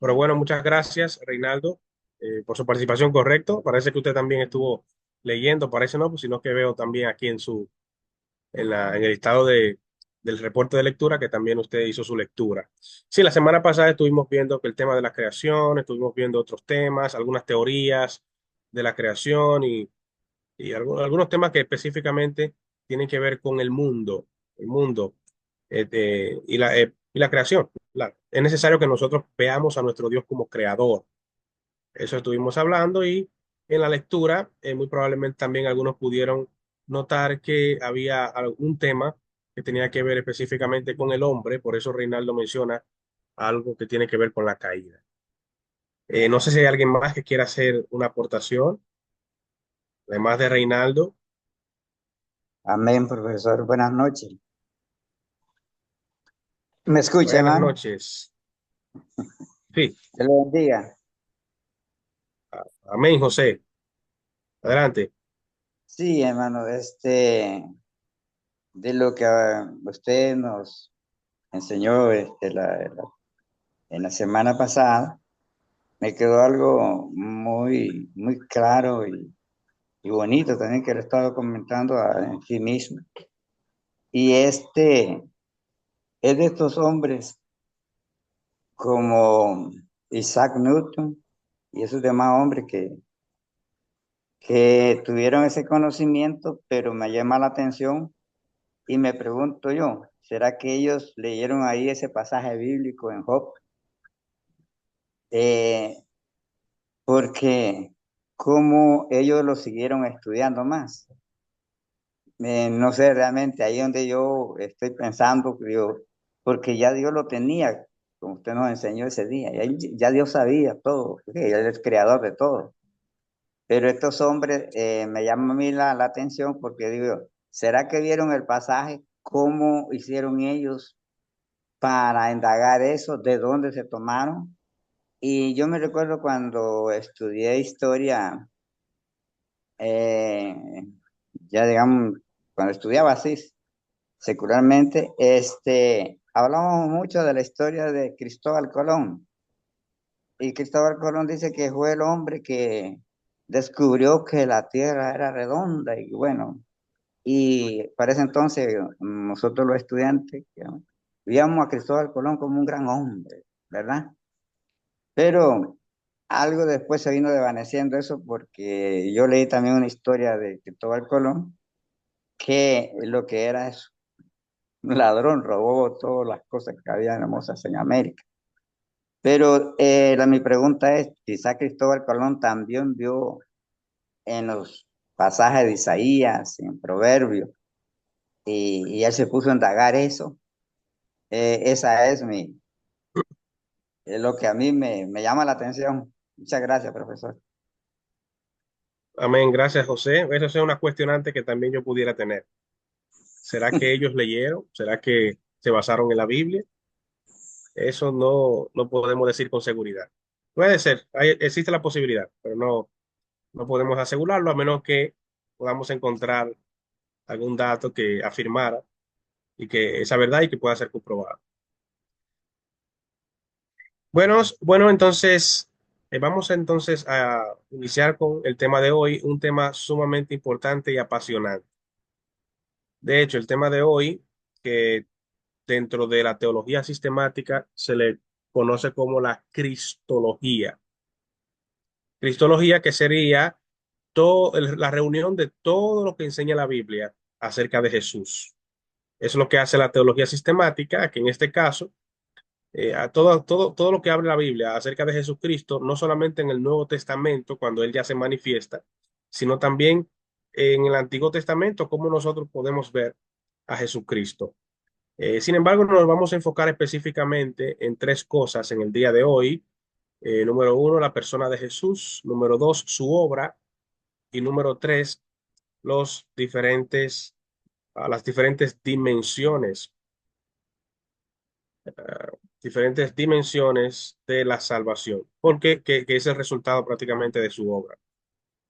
Pero bueno, muchas gracias, Reinaldo, por su participación. Correcto. Parece que usted también estuvo leyendo, parece no, pues sino que veo también aquí en el listado del reporte de lectura que también usted hizo su lectura. Sí, la semana pasada estuvimos viendo que el tema de la creación, estuvimos viendo otros temas, algunas teorías de la creación y algunos temas que específicamente tienen que ver con el mundo y la creación. Es necesario que nosotros veamos a nuestro Dios como creador. Eso estuvimos hablando y en la lectura muy probablemente también algunos pudieron notar que había algún tema que tenía que ver específicamente con el hombre, por eso Reinaldo menciona algo que tiene que ver con la caída. No sé si hay alguien más que quiera hacer una aportación, además de Reinaldo. Amén, profesor. Buenas noches. ¿Me escucha, Buenas hermano? noches. Sí, Dios lo bendiga. amén, José. Adelante. Sí, hermano, de lo que usted nos enseñó en la semana pasada, me quedó algo muy claro y bonito también que lo he estado comentando en sí mismo. Y es de estos hombres como Isaac Newton y esos demás hombres que tuvieron ese conocimiento, pero me llama la atención y me pregunto yo, ¿será que ellos leyeron ahí ese pasaje bíblico en Job? Eh, Porque cómo ellos lo siguieron estudiando más. No sé realmente, ahí donde yo estoy pensando, digo, porque ya Dios lo tenía, como usted nos enseñó ese día, ya Dios sabía todo, porque Él es el creador de todo. Pero estos hombres me llaman a mí la atención porque digo, ¿será que vieron el pasaje? ¿Cómo hicieron ellos para indagar eso? ¿De dónde se tomaron? Y yo me recuerdo cuando estudié historia, eh, ya digamos, cuando estudiaba así, secularmente, hablábamos mucho de la historia de Cristóbal Colón. Y Cristóbal Colón dice que fue el hombre que descubrió que la Tierra era redonda y bueno, y para ese entonces nosotros los estudiantes veíamos a Cristóbal Colón como un gran hombre, ¿verdad? Pero algo después se vino desvaneciendo eso porque yo leí también una historia de Cristóbal Colón que lo que era es un ladrón, robó todas las cosas que había hermosas en América. Pero mi pregunta es, quizá Cristóbal Colón también vio en los pasajes de Isaías, en Proverbios, y él se puso a indagar eso. Esa es lo que a mí me llama la atención. Muchas gracias, profesor. Amén. Gracias, José. Eso es una cuestionante que también yo pudiera tener. ¿Será que ellos leyeron? ¿Será que se basaron en la Biblia? Eso no podemos decir con seguridad. Puede ser, existe la posibilidad, pero no podemos asegurarlo a menos que podamos encontrar algún dato que afirmara y que esa verdad y que pueda ser comprobado. Bueno, entonces vamos entonces a iniciar con el tema de hoy, un tema sumamente importante y apasionante. De hecho, el tema de hoy, que dentro de la teología sistemática se le conoce como la cristología. Cristología que sería la reunión de todo lo que enseña la Biblia acerca de Jesús. Es lo que hace la teología sistemática, que en este caso, a todo lo que habla la Biblia acerca de Jesucristo, no solamente en el Nuevo Testamento, cuando Él ya se manifiesta, sino también en el Antiguo Testamento, cómo nosotros podemos ver a Jesucristo. Sin embargo, nos vamos a enfocar específicamente en tres cosas en el día de hoy. Número uno, la persona de Jesús. Número dos, su obra. Y número tres, las diferentes dimensiones de la salvación, porque que es el resultado prácticamente de su obra.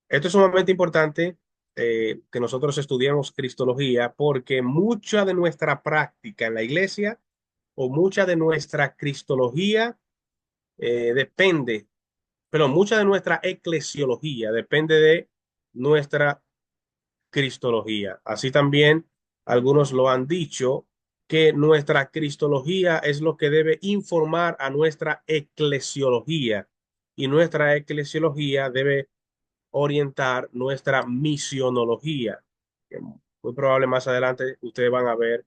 Esto es sumamente importante que nosotros estudiemos Cristología, porque mucha de nuestra práctica en la iglesia o mucha de nuestra Cristología depende, pero mucha de nuestra eclesiología depende de nuestra cristología. Así también algunos lo han dicho, que nuestra cristología es lo que debe informar a nuestra eclesiología y nuestra eclesiología debe orientar nuestra misionología. Muy probable más adelante ustedes van a ver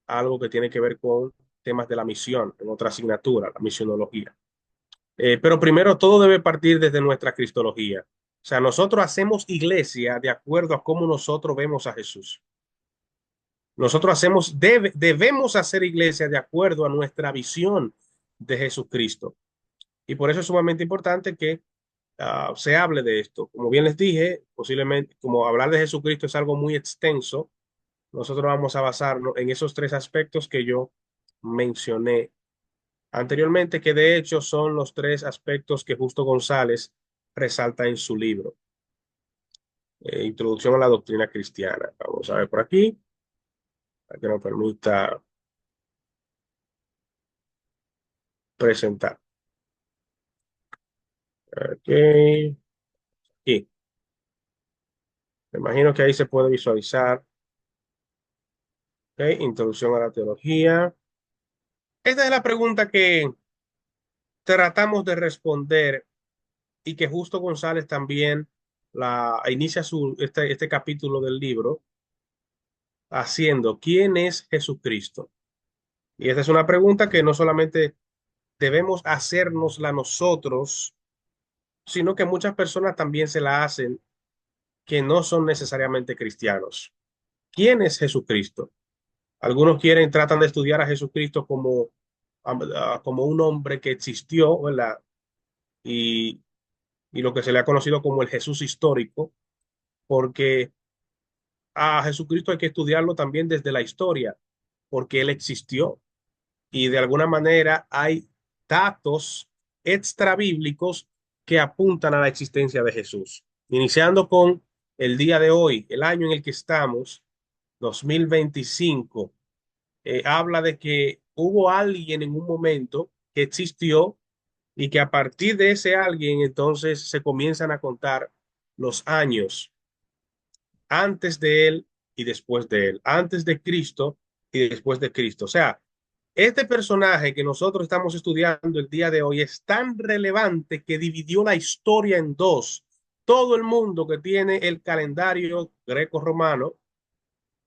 algo que tiene que ver con temas de la misión en otra asignatura, la misionología. Pero primero todo debe partir desde nuestra cristología. O sea, nosotros hacemos iglesia de acuerdo a cómo nosotros vemos a Jesús. Nosotros debemos hacer iglesia de acuerdo a nuestra visión de Jesucristo. Y por eso es sumamente importante que se hable de esto. Como bien les dije, posiblemente, como hablar de Jesucristo es algo muy extenso, nosotros vamos a basarnos en esos tres aspectos que yo mencioné anteriormente, que de hecho son los tres aspectos que Justo González resalta en su libro, Introducción a la Doctrina Cristiana. Vamos a ver por aquí, para que nos permita presentar. Ok, aquí. Me imagino que ahí se puede visualizar. Ok, Introducción a la Teología. Esta es la pregunta que tratamos de responder y que Justo González también inicia este capítulo del libro haciendo, ¿quién es Jesucristo? Y esta es una pregunta que no solamente debemos hacérnosla nosotros, sino que muchas personas también se la hacen que no son necesariamente cristianos. ¿Quién es Jesucristo? Algunos tratan de estudiar a Jesucristo como un hombre que existió, ¿verdad? Y, y lo que se le ha conocido como el Jesús histórico, porque a Jesucristo hay que estudiarlo también desde la historia, porque él existió y de alguna manera hay datos extrabíblicos que apuntan a la existencia de Jesús. Iniciando con el día de hoy, el año en el que estamos, 2025, habla de que hubo alguien en un momento que existió y que a partir de ese alguien entonces se comienzan a contar los años antes de él y después de él, antes de Cristo y después de Cristo. O sea, este personaje que nosotros estamos estudiando el día de hoy es tan relevante que dividió la historia en dos. Todo el mundo que tiene el calendario greco-romano,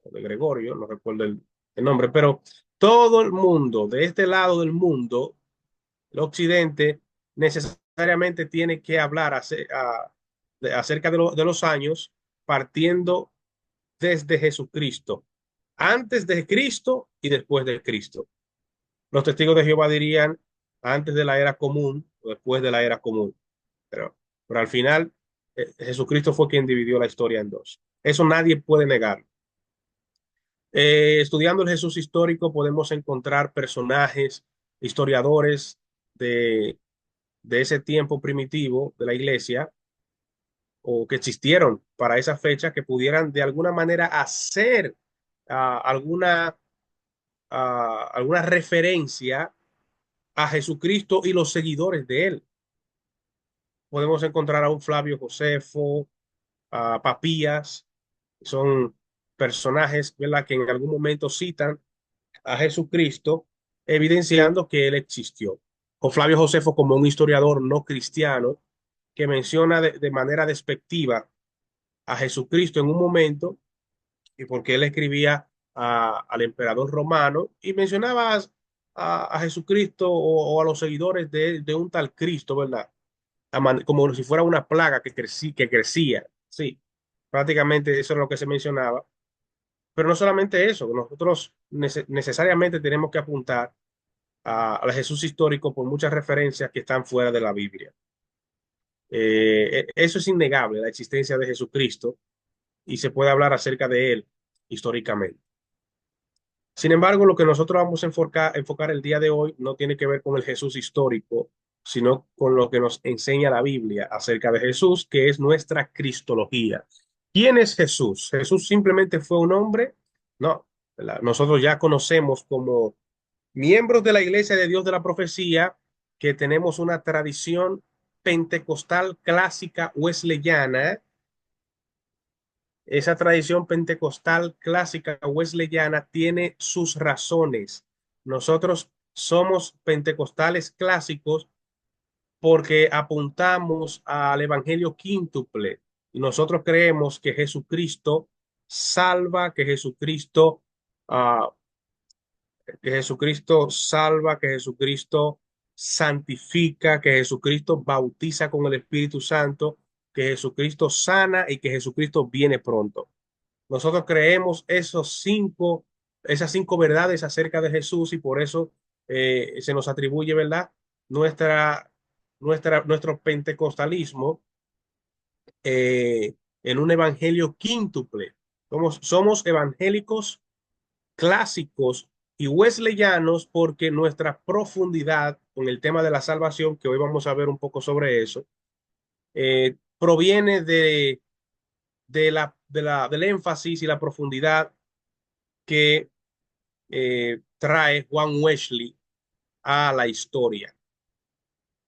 o de Gregorio, no recuerdo el nombre, pero todo el mundo de este lado del mundo, el occidente, necesariamente tiene que hablar acerca de los años partiendo desde Jesucristo, antes de Cristo y después de Cristo. Los testigos de Jehová dirían antes de la era común o después de la era común, pero, pero al final Jesucristo fue quien dividió la historia en dos. Eso nadie puede negar. Estudiando el Jesús histórico podemos encontrar personajes, historiadores de, de ese tiempo primitivo de la iglesia o que existieron para esa fecha que pudieran de alguna manera hacer alguna, alguna referencia a Jesucristo y los seguidores de él. Podemos encontrar a un Flavio Josefo, a Papías, son personajes, ¿verdad?, que en algún momento citan a Jesucristo, evidenciando que él existió. O Flavio Josefo como un historiador no cristiano que menciona de manera despectiva a Jesucristo en un momento, y porque él escribía al emperador romano y mencionaba a Jesucristo o a los seguidores de un tal Cristo, ¿verdad? Como si fuera una plaga que crecía. Sí, prácticamente eso es lo que se mencionaba. Pero no solamente eso, nosotros necesariamente tenemos que apuntar al Jesús histórico por muchas referencias que están fuera de la Biblia. Eso es innegable, la existencia de Jesucristo, y se puede hablar acerca de él históricamente. Sin embargo, lo que nosotros vamos a enfocar el día de hoy no tiene que ver con el Jesús histórico, sino con lo que nos enseña la Biblia acerca de Jesús, que es nuestra cristología. ¿Quién es Jesús? ¿Jesús simplemente fue un hombre? No, ¿verdad? Nosotros ya conocemos como miembros de la Iglesia de Dios de la Profecía que tenemos una tradición pentecostal clásica wesleyana. Esa tradición pentecostal clásica wesleyana tiene sus razones. Nosotros somos pentecostales clásicos porque apuntamos al Evangelio quíntuple y nosotros creemos que Jesucristo salva, ah, que Jesucristo salva, que Jesucristo santifica, que Jesucristo bautiza con el Espíritu Santo, que Jesucristo sana y que Jesucristo viene pronto. Nosotros creemos esas cinco verdades acerca de Jesús y por eso se nos atribuye, ¿verdad? Nuestra, nuestro pentecostalismo en un evangelio quíntuple. Somos evangélicos clásicos y wesleyanos porque nuestra profundidad con el tema de la salvación, que hoy vamos a ver un poco sobre eso, proviene del énfasis y la profundidad que trae Juan Wesley a la historia.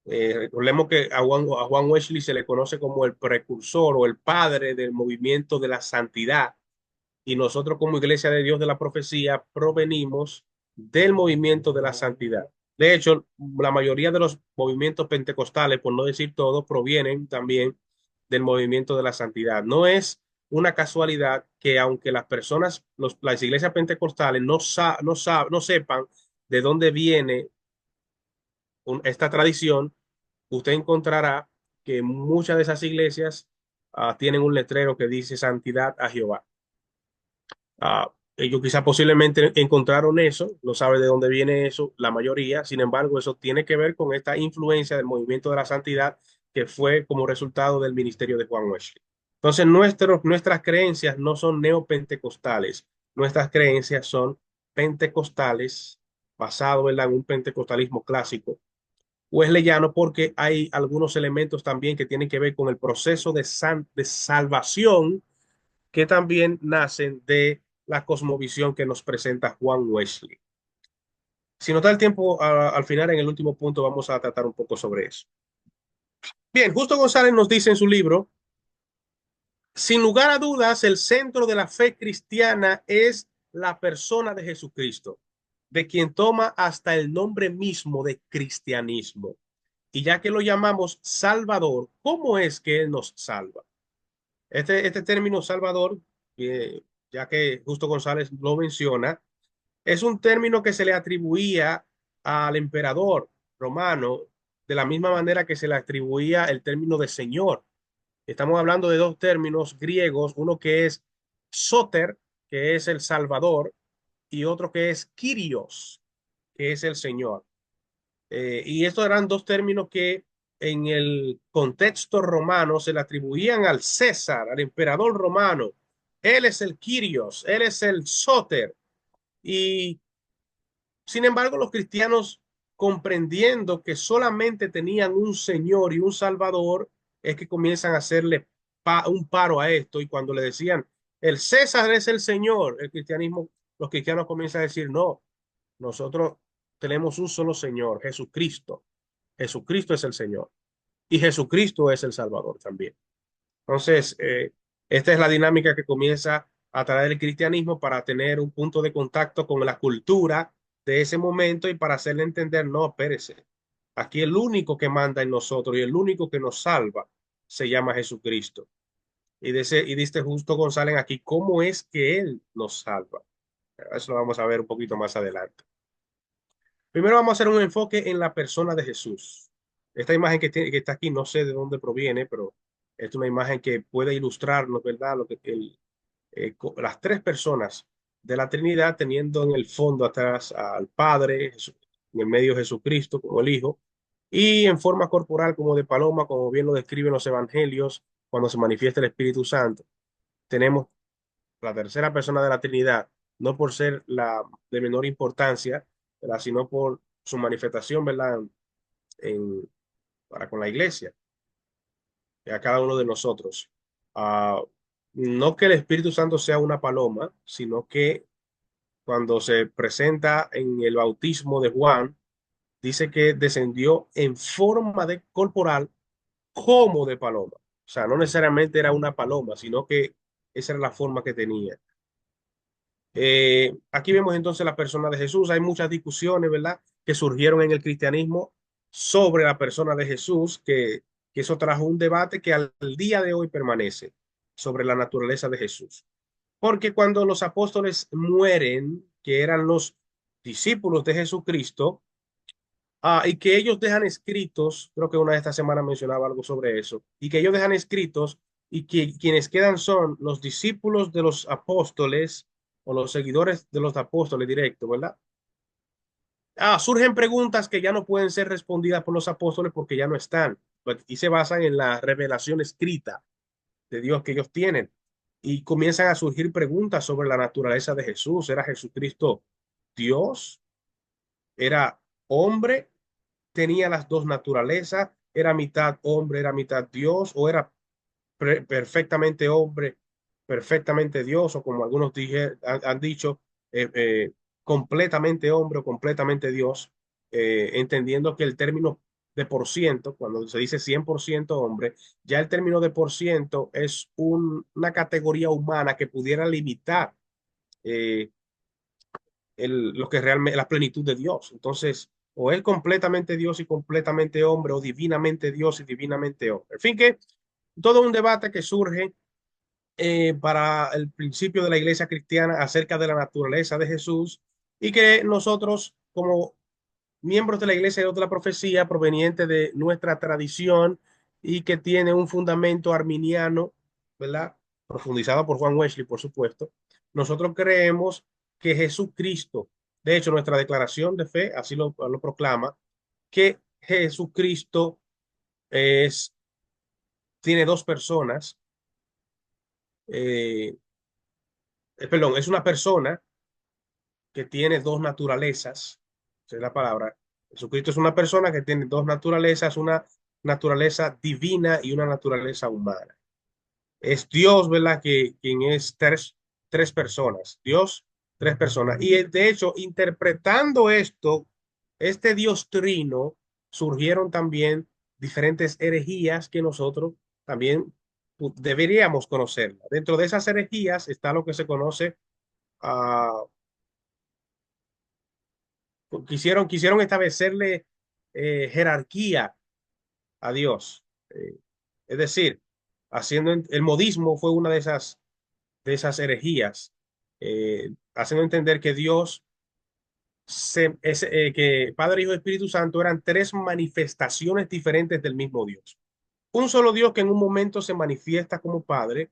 Recordemos que a Juan Wesley se le conoce como el precursor o el padre del movimiento de la santidad y nosotros como Iglesia de Dios de la Profecía provenimos del movimiento de la santidad. De hecho, la mayoría de los movimientos pentecostales, por no decir todos, provienen también del movimiento de la santidad. No es una casualidad que aunque las personas, las iglesias pentecostales no sepan de dónde viene esta tradición, usted encontrará que muchas de esas iglesias tienen un letrero que dice santidad a Jehová. Ellos quizás posiblemente encontraron eso, no sabe de dónde viene eso, la mayoría, sin embargo, eso tiene que ver con esta influencia del movimiento de la santidad que fue como resultado del ministerio de Juan Wesley. Entonces, nuestras creencias no son neopentecostales, nuestras creencias son pentecostales, basado en un pentecostalismo clásico wesleyano, porque hay algunos elementos también que tienen que ver con el proceso de salvación que también nacen de la cosmovisión que nos presenta Juan Wesley. Si nos da el tiempo, al final, en el último punto, vamos a tratar un poco sobre eso. Bien, Justo González nos dice en su libro, sin lugar a dudas, el centro de la fe cristiana es la persona de Jesucristo, de quien toma hasta el nombre mismo de cristianismo. Y ya que lo llamamos Salvador, ¿cómo es que Él nos salva? Este término Salvador, ya que Justo González lo menciona, es un término que se le atribuía al emperador romano de la misma manera que se le atribuía el término de Señor. Estamos hablando de dos términos griegos, uno que es Soter, que es el Salvador, y otro que es Kyrios, que es el Señor. Y estos eran dos términos que en el contexto romano se le atribuían al César, al emperador romano. Él es el Kyrios, él es el Soter. Y sin embargo, los cristianos, comprendiendo que solamente tenían un Señor y un Salvador, es que comienzan a hacerle un paro a esto. Y cuando le decían, el César es el Señor, el cristianismo, los cristianos comienzan a decir, no, nosotros tenemos un solo Señor, Jesucristo. Jesucristo es el Señor y Jesucristo es el Salvador también. Entonces, esta es la dinámica que comienza a traer el cristianismo para tener un punto de contacto con la cultura de ese momento y para hacerle entender, no, espérese, aquí el único que manda en nosotros y el único que nos salva se llama Jesucristo. Y dice Justo González aquí, ¿cómo es que Él nos salva? Eso lo vamos a ver un poquito más adelante. Primero vamos a hacer un enfoque en la persona de Jesús. Esta imagen que está aquí, no sé de dónde proviene, pero es una imagen que puede ilustrarnos, ¿verdad? Las tres personas de la Trinidad teniendo en el fondo atrás al Padre, en el medio Jesucristo como el Hijo, y en forma corporal como de paloma, como bien lo describen los evangelios, cuando se manifiesta el Espíritu Santo. Tenemos la tercera persona de la Trinidad, no por ser la de menor importancia, ¿verdad? Sino por su manifestación, ¿verdad? En, para con la iglesia, a cada uno de nosotros. Ah, no que el Espíritu Santo sea una paloma, sino que cuando se presenta en el bautismo de Juan, dice que descendió en forma de corporal como de paloma. O sea, no necesariamente era una paloma, sino que esa era la forma que tenía. Aquí vemos entonces la persona de Jesús. Hay muchas discusiones, ¿verdad?, que surgieron en el cristianismo sobre la persona de Jesús, que eso trajo un debate que al día de hoy permanece sobre la naturaleza de Jesús. Porque cuando los apóstoles mueren, que eran los discípulos de Jesucristo, y que ellos dejan escritos, creo que una de estas semanas mencionaba algo sobre eso, y que ellos dejan escritos y que quienes quedan son los discípulos de los apóstoles o los seguidores de los apóstoles directos, ¿verdad? Surgen preguntas que ya no pueden ser respondidas por los apóstoles porque ya no están, y se basan en la revelación escrita de Dios que ellos tienen. Y comienzan a surgir preguntas sobre la naturaleza de Jesús. ¿Era Jesucristo Dios? ¿Era hombre? ¿Tenía las dos naturalezas? ¿Era mitad hombre, era mitad Dios? ¿O era perfectamente hombre, perfectamente Dios? O como algunos han dicho, eh, eh, completamente hombre o completamente Dios, entendiendo que el término de por ciento, cuando se dice 100% hombre, ya el término de por ciento es una categoría humana que pudiera limitar eh, lo que realmente la plenitud de Dios. Entonces, o él completamente Dios y completamente hombre, o divinamente Dios y divinamente hombre. En fin, que todo un debate que surge para el principio de la iglesia cristiana acerca de la naturaleza de Jesús y que nosotros, como miembros de la iglesia de la profecía, proveniente de nuestra tradición y que tiene un fundamento arminiano, ¿verdad? Profundizado por Juan Wesley, por supuesto. Nosotros creemos que Jesucristo, de hecho, nuestra declaración de fe así lo proclama, que Jesucristo es, tiene dos personas, eh, perdón, es una persona que tiene dos naturalezas, esa es la palabra. Jesucristo es una persona que tiene dos naturalezas, una naturaleza divina y una naturaleza humana. Es Dios, ¿verdad? Que quien es tres personas. Dios, tres personas. Y de hecho, interpretando esto, este Dios trino, surgieron también diferentes herejías que nosotros también deberíamos conocer. Dentro de esas herejías está lo que se conoce, uh, quisieron establecerle jerarquía a Dios. Es decir, el modismo fue una de esas herejías, haciendo entender que Dios, que Padre, Hijo y Espíritu Santo eran tres manifestaciones diferentes del mismo Dios. Un solo Dios que en un momento se manifiesta como Padre,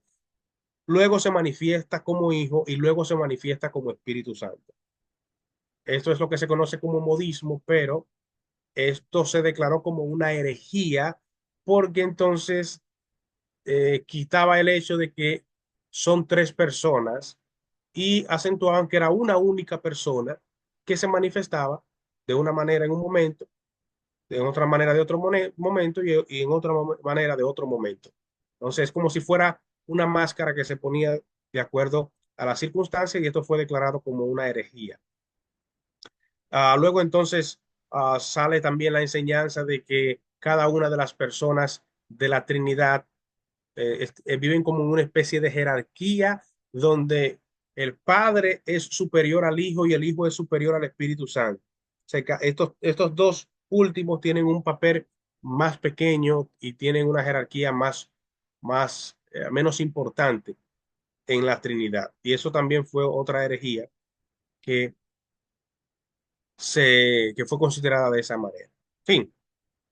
luego se manifiesta como Hijo y luego se manifiesta como Espíritu Santo. Esto es lo que se conoce como modismo, pero esto se declaró como una herejía porque entonces quitaba el hecho de que son tres personas y acentuaban que era una única persona que se manifestaba de una manera en un momento, de otra manera de otro momento y en otra manera de otro momento. Entonces es como si fuera una máscara que se ponía de acuerdo a las circunstancias y esto fue declarado como una herejía. Luego entonces sale también la enseñanza de que cada una de las personas de la Trinidad viven como en una especie de jerarquía donde el Padre es superior al Hijo y el Hijo es superior al Espíritu Santo. O sea, que estos dos últimos tienen un papel más pequeño y tienen una jerarquía menos importante en la Trinidad. Y eso también fue otra herejía que, que fue considerada de esa manera. En fin,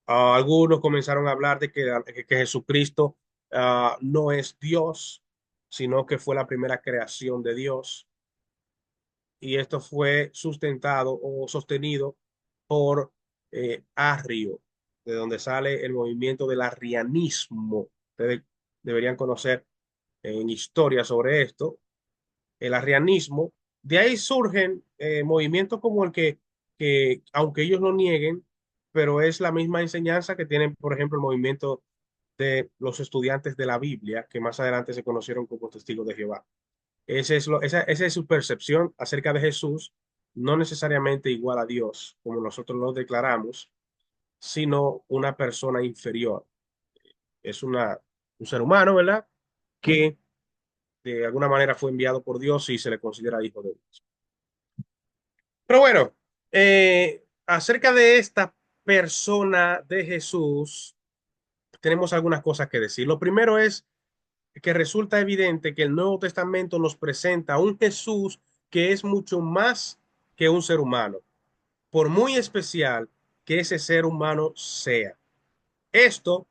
algunos comenzaron a hablar de que Jesucristo no es Dios, sino que fue la primera creación de Dios. Y esto fue sustentado o sostenido por Arrio, de donde sale el movimiento del arrianismo. Ustedes deberían conocer en historia sobre esto, el arrianismo. De ahí surgen movimientos como que, aunque ellos lo nieguen, pero es la misma enseñanza que tienen, por ejemplo, el movimiento de los estudiantes de la Biblia, que más adelante se conocieron como testigos de Jehová. Esa es su percepción acerca de Jesús no necesariamente igual a Dios, como nosotros lo declaramos, sino una persona inferior. Es un ser humano, ¿verdad? Que de alguna manera fue enviado por Dios y se le considera hijo de Dios. Pero bueno, acerca de esta persona de Jesús, tenemos algunas cosas que decir. Lo primero es que resulta evidente que el Nuevo Testamento nos presenta a un Jesús que es mucho más que un ser humano, por muy especial que ese ser humano sea. Esto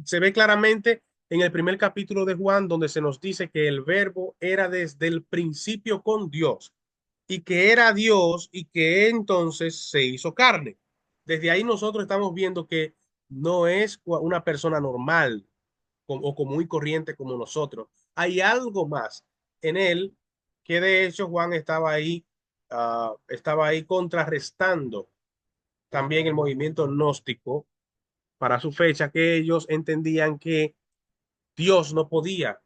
se ve claramente en el primer capítulo de Juan, donde se nos dice que el verbo era desde el principio con Dios y que era Dios y que entonces se hizo carne. Desde ahí nosotros estamos viendo que no es una persona normal o común y corriente como nosotros. Hay algo más en él que de hecho Juan estaba ahí contrarrestando también el movimiento gnóstico para su fecha, que ellos entendían que Dios no podía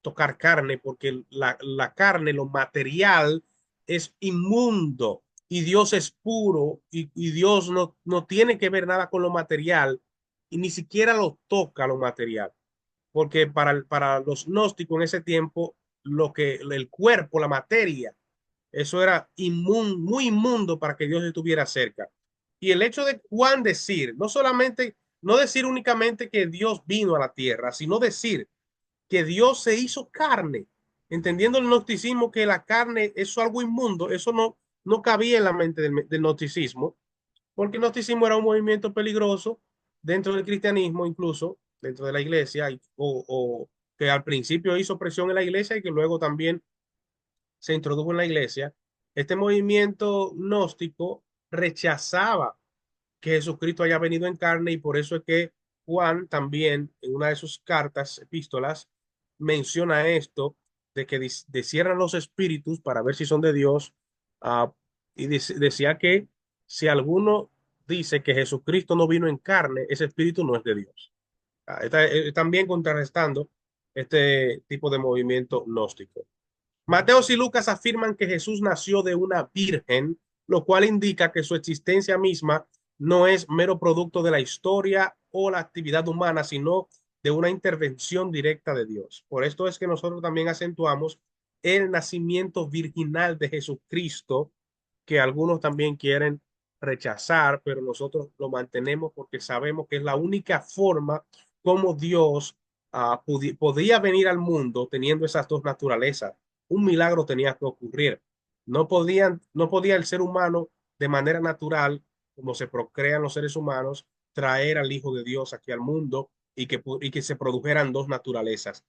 tocar carne porque la carne, lo material, es inmundo y Dios es puro y Dios no tiene que ver nada con lo material y ni siquiera lo toca lo material. Porque para los gnósticos en ese tiempo, lo que el cuerpo, la materia, eso era muy inmundo para que Dios estuviera cerca. Y el hecho de Juan decir, no solamente, no decir únicamente que Dios vino a la tierra, sino decir que Dios se hizo carne, entendiendo el gnosticismo que la carne es algo inmundo, eso no cabía en la mente del gnosticismo, porque el gnosticismo era un movimiento peligroso dentro del cristianismo, incluso dentro de la iglesia, o que al principio hizo presión en la iglesia y que luego también se introdujo en la iglesia. Este movimiento gnóstico rechazaba que Jesucristo haya venido en carne y por eso es que Juan también en una de sus cartas, epístolas, menciona esto de que descierran los espíritus para ver si son de Dios, y decía que si alguno dice que Jesucristo no vino en carne, ese espíritu no es de Dios. También contrarrestando este tipo de movimiento gnóstico. Mateos y Lucas afirman que Jesús nació de una virgen, lo cual indica que su existencia misma no es mero producto de la historia o la actividad humana, sino de una intervención directa de Dios. Por esto es que nosotros también acentuamos el nacimiento virginal de Jesucristo, que algunos también quieren rechazar, pero nosotros lo mantenemos porque sabemos que es la única forma como Dios podía venir al mundo teniendo esas dos naturalezas. Un milagro tenía que ocurrir. No podía el ser humano de manera natural, como se procrean los seres humanos, traer al Hijo de Dios aquí al mundo y que se produjeran dos naturalezas.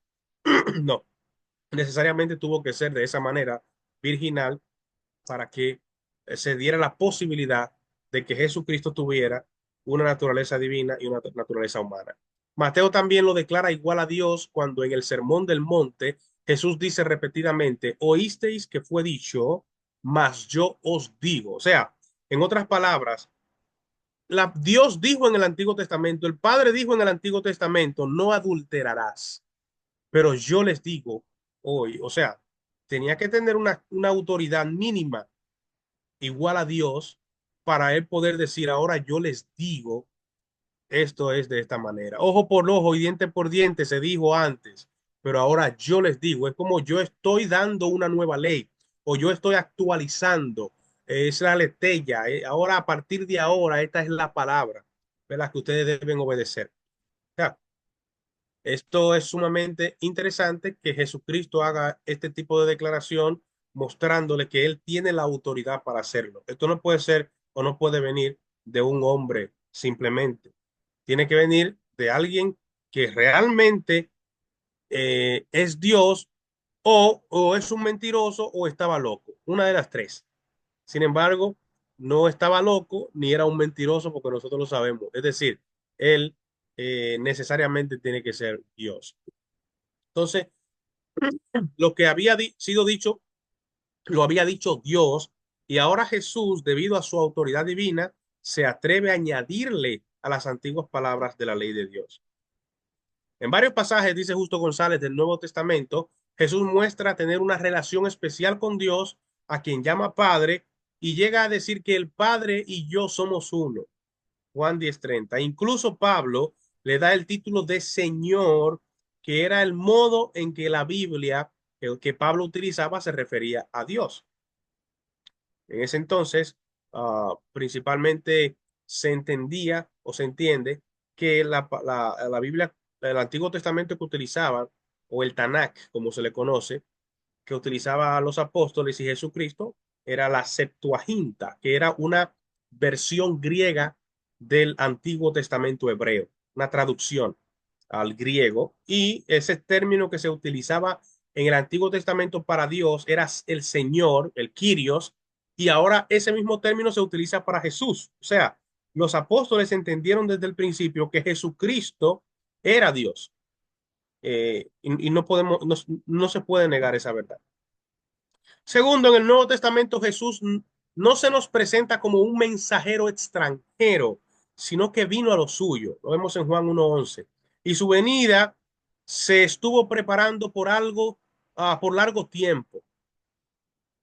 No, necesariamente tuvo que ser de esa manera virginal para que se diera la posibilidad de que Jesucristo tuviera una naturaleza divina y una naturaleza humana. Mateo también lo declara igual a Dios cuando en el Sermón del Monte Jesús dice repetidamente, oísteis que fue dicho, mas yo os digo. O sea, en otras palabras, Dios dijo en el Antiguo Testamento, el Padre dijo en el Antiguo Testamento, no adulterarás. Pero yo les digo hoy, o sea, tenía que tener una autoridad mínima igual a Dios para él poder decir, ahora yo les digo, esto es de esta manera. Ojo por ojo y diente por diente se dijo antes, pero ahora yo les digo, es como yo estoy dando una nueva ley o yo estoy actualizando, es la letella, ahora a partir de ahora esta es la palabra, ¿verdad? Que ustedes deben obedecer. Ya. Esto es sumamente interesante que Jesucristo haga este tipo de declaración mostrándole que él tiene la autoridad para hacerlo. Esto no puede ser o no puede venir de un hombre simplemente. Tiene que venir de alguien que realmente es Dios o es un mentiroso o estaba loco. Una de las tres. Sin embargo, no estaba loco ni era un mentiroso porque nosotros lo sabemos. Es decir, él necesariamente tiene que ser Dios. Entonces, lo que había sido dicho, lo había dicho Dios, y ahora Jesús, debido a su autoridad divina, se atreve a añadirle a las antiguas palabras de la ley de Dios. En varios pasajes, dice Justo González del Nuevo Testamento, Jesús muestra tener una relación especial con Dios, a quien llama Padre, y llega a decir que el Padre y yo somos uno. Juan 10:30. Incluso Pablo le da el título de Señor, que era el modo en que la Biblia, el que Pablo utilizaba, se refería a Dios. En ese entonces, principalmente se entendía o se entiende que la Biblia, el Antiguo Testamento que utilizaban, o el Tanakh, como se le conoce, que utilizaba a los apóstoles y Jesucristo, era la Septuaginta, que era una versión griega del Antiguo Testamento hebreo, una traducción al griego. Y ese término que se utilizaba en el Antiguo Testamento para Dios era el Señor, el Kyrios, y ahora ese mismo término se utiliza para Jesús. O sea, los apóstoles entendieron desde el principio que Jesucristo era Dios. Y no podemos, no se puede negar esa verdad. Segundo, en el Nuevo Testamento Jesús no se nos presenta como un mensajero extranjero, sino que vino a lo suyo. Lo vemos en Juan 1:11. Y su venida se estuvo preparando por algo, por largo tiempo.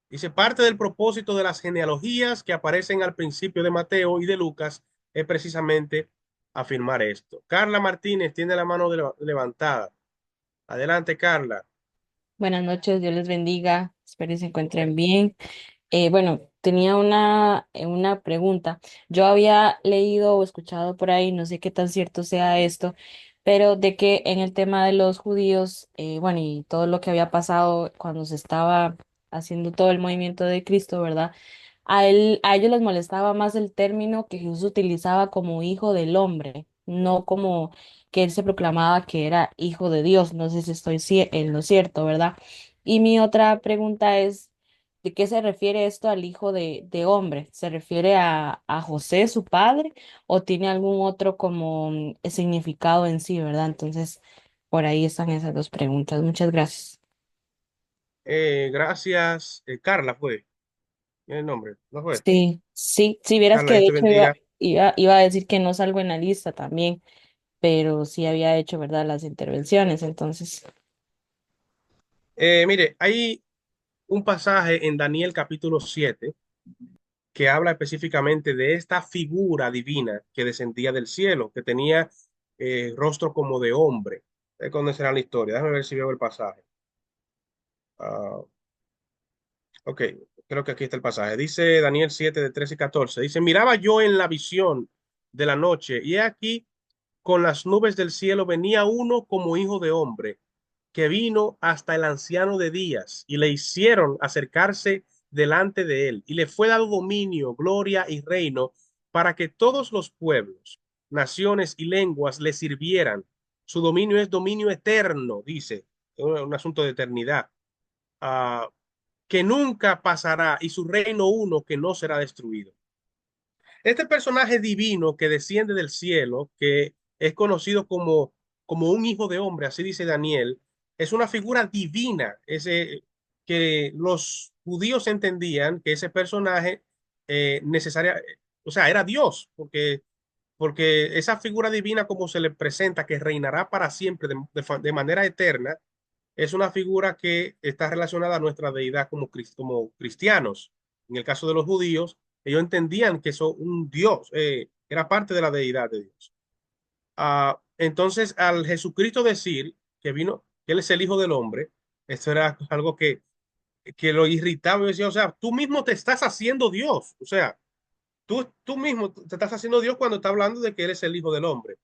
Dice, parte del propósito de las genealogías que aparecen al principio de Mateo y de Lucas es precisamente afirmar esto. Carla Martínez tiene la mano levantada. Adelante, Carla. Buenas noches, Dios les bendiga, espero que se encuentren bien. Bueno, tenía una pregunta. Yo había leído o escuchado por ahí, no sé qué tan cierto sea esto, pero de que en el tema de los judíos, bueno, y todo lo que había pasado cuando se estaba haciendo todo el movimiento de Cristo, ¿verdad? A ellos les molestaba más el término que Jesús utilizaba como hijo del hombre, no como que él se proclamaba que era hijo de Dios. No sé si estoy en lo cierto, ¿verdad? Y mi otra pregunta es, ¿de qué se refiere esto al hijo de hombre? ¿Se refiere a José, su padre, o tiene algún otro como significado en sí, ¿verdad? Entonces, por ahí están esas dos preguntas. Muchas gracias. Gracias. Carla fue el nombre, ¿no fue? Sí, sí, si vieras Carla, que Dios de te hecho bendiga. iba a decir que no salgo en la lista también, pero sí había hecho, ¿verdad? Las intervenciones, entonces. Mire, hay un pasaje en Daniel capítulo 7 que habla específicamente de esta figura divina que descendía del cielo, que tenía rostro como de hombre. Conocerá la historia. Déjame ver si veo el pasaje. Ah, ok, creo que aquí está el pasaje. Dice Daniel 7 de 13 y 14. Dice, miraba yo en la visión de la noche y he aquí con las nubes del cielo venía uno como hijo de hombre, que vino hasta el anciano de días y le hicieron acercarse delante de él y le fue dado dominio, gloria y reino para que todos los pueblos, naciones y lenguas le sirvieran. Su dominio es dominio eterno, dice, un asunto de eternidad, uh, que nunca pasará y su reino uno que no será destruido. Este personaje divino que desciende del cielo, que es conocido como un hijo de hombre, así dice Daniel, es una figura divina, que los judíos entendían que ese personaje necesaria, o sea, era Dios, porque esa figura divina como se le presenta, que reinará para siempre de manera eterna, es una figura que está relacionada a nuestra deidad como cristianos. En el caso de los judíos, ellos entendían que eso, un Dios, era parte de la deidad de Dios. Entonces, al Jesucristo decir que vino, que Él es el Hijo del Hombre, eso era algo que lo irritaba y decía, o sea, tú mismo te estás haciendo Dios, o sea, tú mismo te estás haciendo Dios cuando está hablando de que Él es el Hijo del Hombre.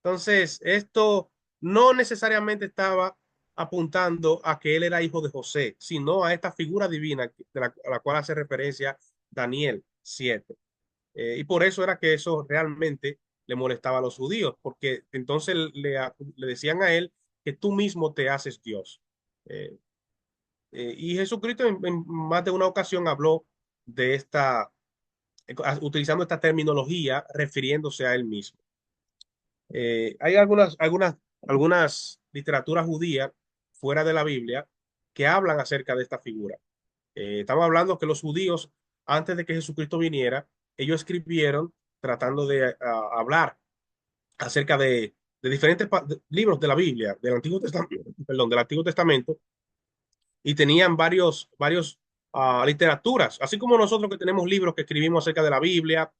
Entonces, esto no necesariamente estaba apuntando a que él era hijo de José, sino a esta figura divina a la cual hace referencia Daniel 7. Y por eso era que eso realmente le molestaba a los judíos, porque entonces le decían a él que tú mismo te haces Dios. Eh, y Jesucristo en más de una ocasión habló de utilizando esta terminología refiriéndose a él mismo. Hay algunas literaturas judías fuera de la Biblia que hablan acerca de esta figura. Estamos hablando que los judíos, antes de que Jesucristo viniera, ellos escribieron tratando de hablar acerca de diferentes libros de la Biblia, del Antiguo Testamento, perdón, del Antiguo Testamento, y tenían varios literaturas, así como nosotros que tenemos libros que escribimos acerca de la Biblia,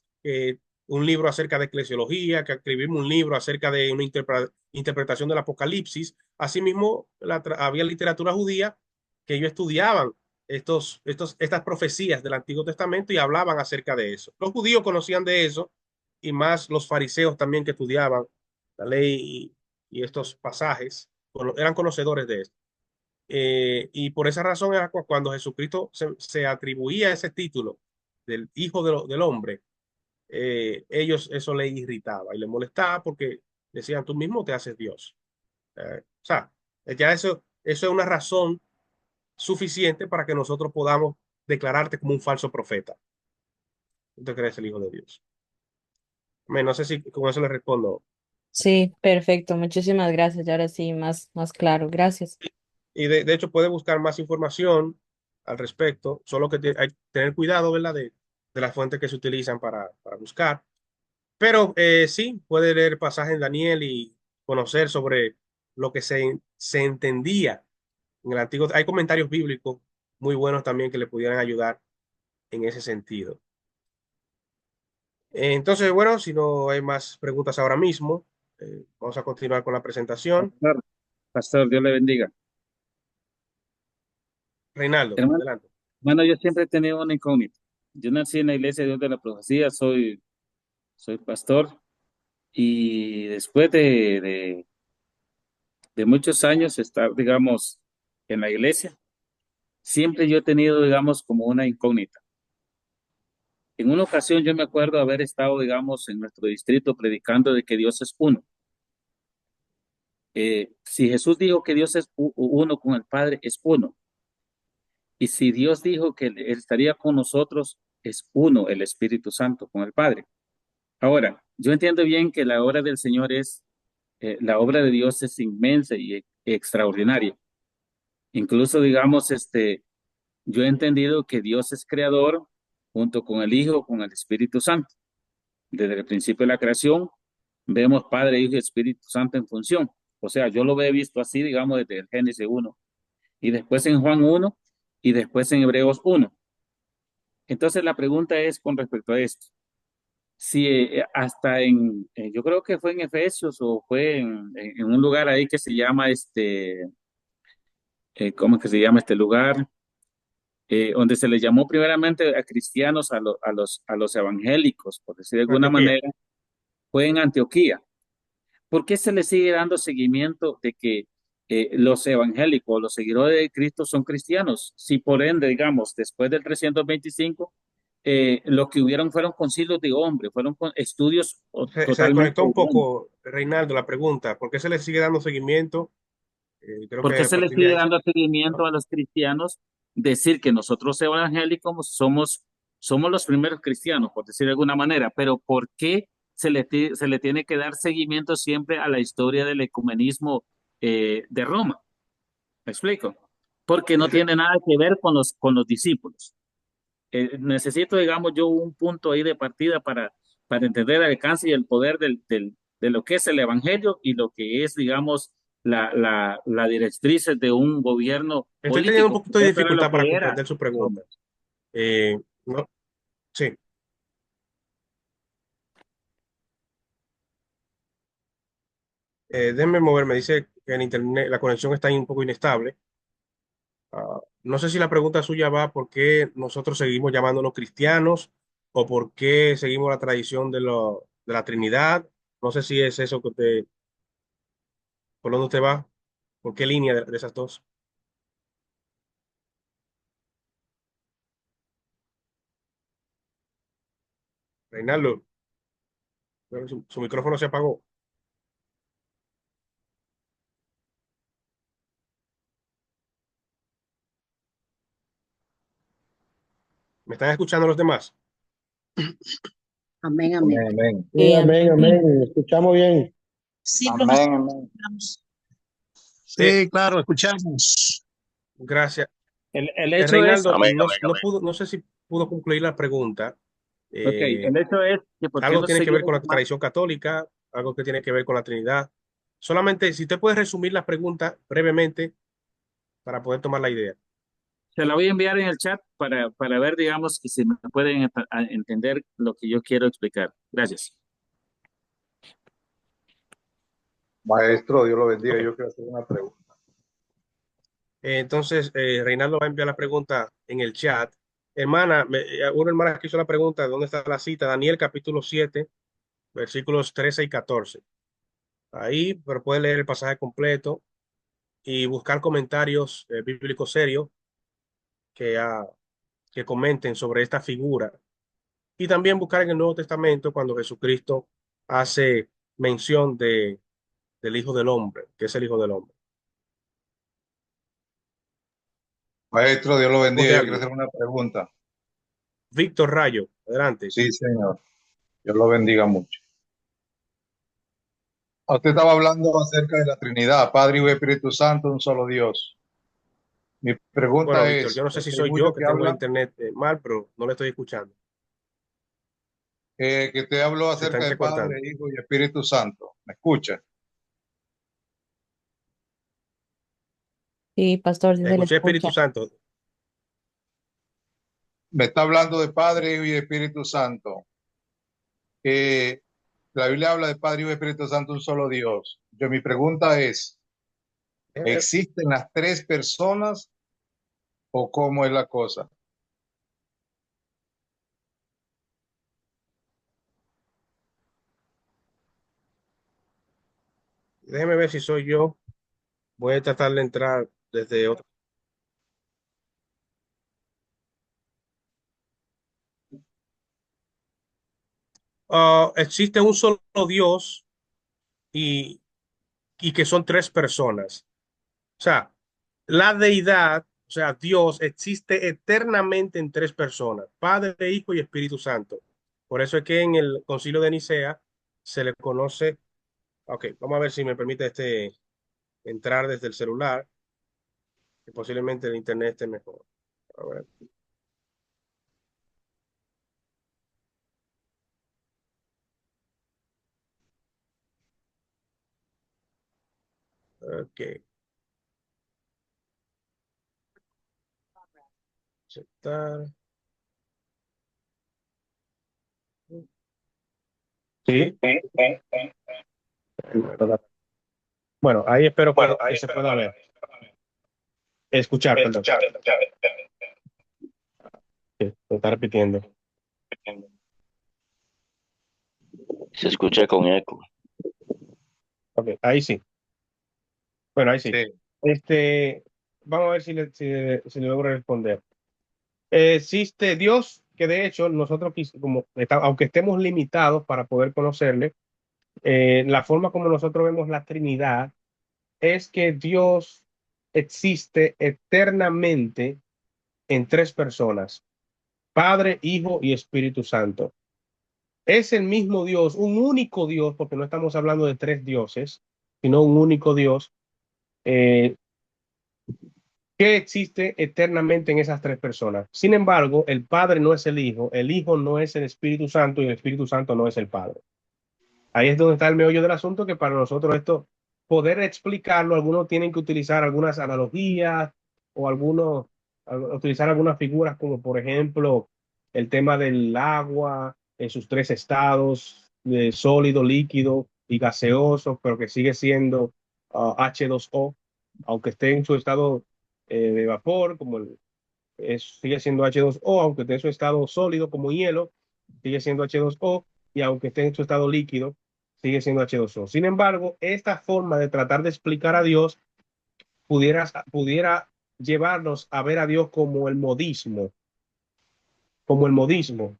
un libro acerca de eclesiología, que escribimos un libro acerca de una interpretación del Apocalipsis. Asimismo, había literatura judía que ellos estudiaban estas profecías del Antiguo Testamento y hablaban acerca de eso. Los judíos conocían de eso y más los fariseos también que estudiaban la ley y estos pasajes, eran conocedores de esto. Y por esa razón era cuando Jesucristo se atribuía ese título del Hijo del Hombre, ellos eso les irritaba y les molestaba porque decían, tú mismo te haces Dios. O sea, ya eso es una razón suficiente para que nosotros podamos declararte como un falso profeta. Tú te crees el Hijo de Dios. No sé si con eso le respondo. Sí, perfecto. Muchísimas gracias. Y ahora sí, más claro. Gracias. Y de hecho puede buscar más información al respecto, solo que hay que tener cuidado, ¿verdad? De las fuentes que se utilizan para buscar. Pero sí, puede leer pasajes en Daniel y conocer sobre lo que se entendía en el antiguo. Hay comentarios bíblicos muy buenos también que le pudieran ayudar en ese sentido. Entonces, bueno, si no hay más preguntas ahora mismo, vamos a continuar con la presentación. Pastor, pastor, Dios le bendiga. Reinaldo, Hermano, adelante. hermano, yo siempre he tenido una incógnita. Yo nací en la Iglesia de Dios de la Profecía, soy pastor y después de muchos años estar, digamos, en la iglesia, siempre yo he tenido, digamos, como una incógnita. En una ocasión yo me acuerdo haber estado, digamos, en nuestro distrito predicando de que Dios es uno. Si Jesús dijo que Dios es uno con el Padre, es uno. Y si Dios dijo que Él estaría con nosotros, es uno el Espíritu Santo con el Padre. Ahora, yo entiendo bien que la obra del Señor la obra de Dios es inmensa y extraordinaria. Incluso, digamos, yo he entendido que Dios es creador junto con el Hijo, con el Espíritu Santo. Desde el principio de la creación, vemos Padre, Hijo y Espíritu Santo en función. O sea, yo lo he visto así, digamos, desde el Génesis 1, y después en Juan 1, y después en Hebreos 1. Entonces la pregunta es con respecto a esto. Si yo creo que fue en Efesios o fue en un lugar ahí que se llama ¿cómo es que se llama este lugar? Donde se les llamó primeramente a cristianos, a los evangélicos, por decir de alguna Antioquía. manera, fue en Antioquía. ¿Por qué se le sigue dando seguimiento de que los evangélicos, los seguidores de Cristo son cristianos? Si por ende, digamos, después del 325, lo que hubieron fueron concilios de hombres, fueron estudios Se totalmente desconectó un humanos. poco, Reinaldo, la pregunta. ¿Por qué se le sigue dando seguimiento? Creo ¿Por que qué a se le partir de sigue ahí. dando ¿No? seguimiento a los cristianos? Decir que nosotros evangélicos somos los primeros cristianos, por decir de alguna manera, pero ¿por qué se le tiene que dar seguimiento siempre a la historia del ecumenismo de Roma? ¿Me explico? Porque no Re- tiene nada que ver con los discípulos. Necesito, digamos, yo un punto ahí de partida para entender el alcance y el poder de lo que es el evangelio y lo que es, digamos, la directriz de un gobierno Estoy teniendo un político. poquito de Eso era lo dificultad para que era comprender su pregunta. Roma. Eh, no, sí. Déjenme moverme. Dice que en internet la conexión está ahí un poco inestable. No sé si la pregunta suya va por qué nosotros seguimos llamándonos cristianos o por qué seguimos la tradición de la Trinidad. No sé si es eso que usted, por dónde usted va, por qué línea de esas dos. Reinaldo, creo que su micrófono se apagó. ¿Me están escuchando los demás? Amén, amén. Amén, amén. Sí, amén, Amén. amén. Escuchamos bien. Sí, profesor. Amén, amén. Eh, Sí, claro, escuchamos. gracias. El hecho es, Reinaldo, no sé si pudo concluir la pregunta. ok, Eh, el hecho es que ¿por qué algo no tiene que ver seguimos con la llamando? tradición católica, algo que tiene que ver con la Trinidad. Solamente si usted puede resumir la pregunta brevemente para poder tomar la idea. Se la voy a enviar en el chat para ver, digamos, que si me pueden entender lo que yo quiero explicar. Gracias. Maestro, Dios lo bendiga. Yo quiero hacer una pregunta. Entonces, Reinaldo va a enviar la pregunta en el chat. Hermana, una hermana que hizo la pregunta, ¿dónde está la cita? Daniel capítulo 7, versículos 13 y 14. Ahí, pero puede leer el pasaje completo y buscar comentarios bíblicos serios que, que comenten sobre esta figura. Y también buscar en el Nuevo Testamento cuando Jesucristo hace mención del Hijo del Hombre, que es el Hijo del Hombre. Maestro, Dios lo bendiga. De Yo quiero alguien. hacer una pregunta. Víctor Rayo, adelante. Sí, señor. Dios lo bendiga mucho. Usted estaba hablando acerca de la Trinidad, Padre, Hijo y Espíritu Santo, un solo Dios. Mi Bueno, pregunta Víctor, yo es, no sé si porque hay soy yo muchos que que tengo el hablan, internet mal, pero no le estoy escuchando. que usted habló Se está acerca de Padre, entrecortando. Hijo y Espíritu Santo. ¿Me escucha? Sí, pastor, sí se le Escuché Espíritu escucha. Santo. Me está hablando de Padre, Hijo y Espíritu Santo. La Biblia habla de Padre, Hijo y Espíritu Santo, un solo Dios. Mi pregunta es, ¿existen las tres personas o cómo es la cosa? Déjeme ver si soy yo. Voy a tratar de entrar desde otro. Existe un solo Dios y, y que son tres personas. O sea, la deidad, o sea, Dios existe eternamente en tres personas, Padre, Hijo y Espíritu Santo. Por eso es que en el Concilio de Nicea se le conoce. Ok, vamos a ver si me permite entrar desde el celular, que posiblemente el internet esté mejor. A ver, ok, aceptar. Sí, bueno, ahí espero que se pueda ver. Escuchar, perdón. Sí, lo está repitiendo. Se escucha con eco. Ok, ahí sí. Bueno, ahí sí. Sí. Vamos a ver si le logro responder. Existe Dios, que de hecho nosotros, aunque estemos limitados para poder conocerle, la forma como nosotros vemos la Trinidad es que Dios existe eternamente en tres personas, Padre, Hijo y Espíritu Santo. Es el mismo Dios, un único Dios, porque no estamos hablando de tres dioses, sino un único Dios, eh, que existe eternamente en esas tres personas. Sin embargo, el Padre no es el Hijo no es el Espíritu Santo y el Espíritu Santo no es el Padre. Ahí es donde está el meollo del asunto, que para nosotros esto, poder explicarlo, algunos tienen que utilizar algunas analogías o utilizar algunas figuras como por ejemplo el tema del agua en sus tres estados, de sólido, líquido y gaseoso, pero que sigue siendo H2O, aunque esté en su estado de vapor, sigue siendo H2O, aunque esté en su estado sólido como hielo, sigue siendo H2O, y aunque esté en su estado líquido, sigue siendo H2O. Sin embargo, esta forma de tratar de explicar a Dios pudiera llevarnos a ver a Dios como el modismo,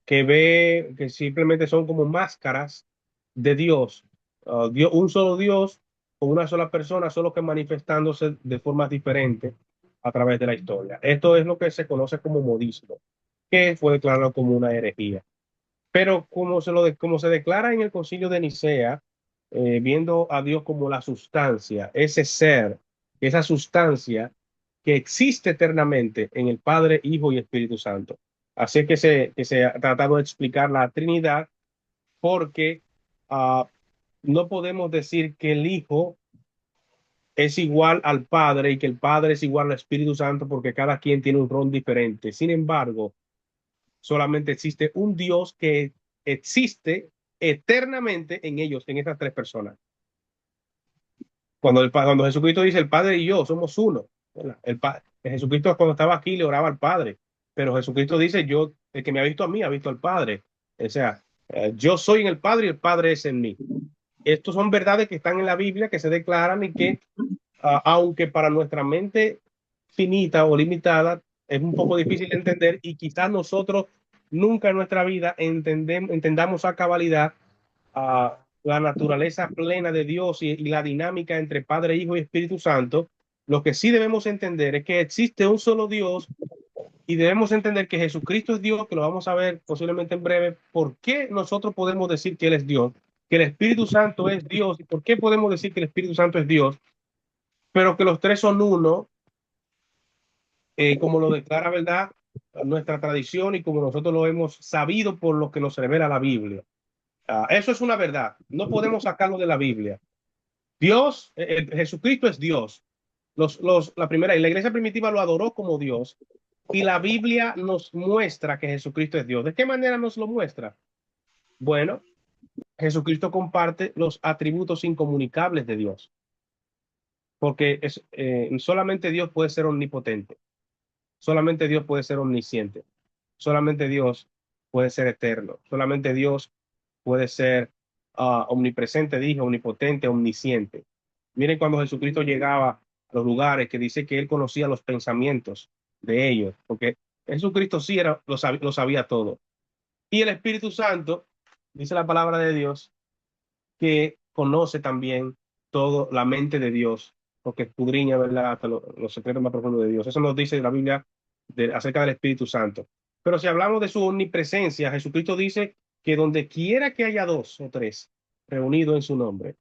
que simplemente son como máscaras de Dios. Un solo Dios con una sola persona, solo que manifestándose de formas diferentes a través de la historia. Esto es lo que se conoce como modismo, que fue declarado como una herejía. Pero como se declara en el Concilio de Nicea, viendo a Dios como la sustancia, ese ser, esa sustancia que existe eternamente en el Padre, Hijo y Espíritu Santo. Así que se ha tratado de explicar la Trinidad porque no podemos decir que el Hijo es igual al Padre y que el Padre es igual al Espíritu Santo porque cada quien tiene un rol diferente. Sin embargo, solamente existe un Dios que existe eternamente en ellos, en esas tres personas. Cuando Jesucristo dice el Padre y yo somos uno, ¿verdad? Jesucristo cuando estaba aquí le oraba al Padre, pero Jesucristo dice yo, el que me ha visto a mí ha visto al Padre. O sea, yo soy en el Padre y el Padre es en mí. Estos son verdades que están en la Biblia, que se declaran y que, aunque para nuestra mente finita o limitada, es un poco difícil de entender y quizás nosotros nunca en nuestra vida entendamos a cabalidad la naturaleza plena de Dios y la dinámica entre Padre, Hijo y Espíritu Santo. Lo que sí debemos entender es que existe un solo Dios y debemos entender que Jesucristo es Dios, que lo vamos a ver posiblemente en breve. ¿Por qué nosotros podemos decir que Él es Dios? Que el Espíritu Santo es Dios. ¿Y por qué podemos decir que el Espíritu Santo es Dios? Pero que los tres son uno, como lo declara, ¿verdad? Nuestra tradición y como nosotros lo hemos sabido por lo que nos revela la Biblia. Eso es una verdad. No podemos sacarlo de la Biblia. Dios, Jesucristo es Dios. La primera, y la iglesia primitiva lo adoró como Dios. Y la Biblia nos muestra que Jesucristo es Dios. ¿De qué manera nos lo muestra? Bueno, Jesucristo comparte los atributos incomunicables de Dios, porque solamente Dios puede ser omnipotente, solamente Dios puede ser omnisciente, solamente Dios puede ser eterno, solamente Dios puede ser omnipresente, dije, omnipotente, omnisciente. Miren cuando Jesucristo llegaba a los lugares que dice que él conocía los pensamientos de ellos, porque Jesucristo sí lo sabía todo. Y el Espíritu Santo, dice la palabra de Dios, que conoce también todo la mente de Dios, porque escudriña, ¿verdad?, hasta los secretos más profundos de Dios. Eso nos dice la Biblia acerca del Espíritu Santo. Pero si hablamos de su omnipresencia, Jesucristo dice que donde quiera que haya dos o tres reunidos en su nombre,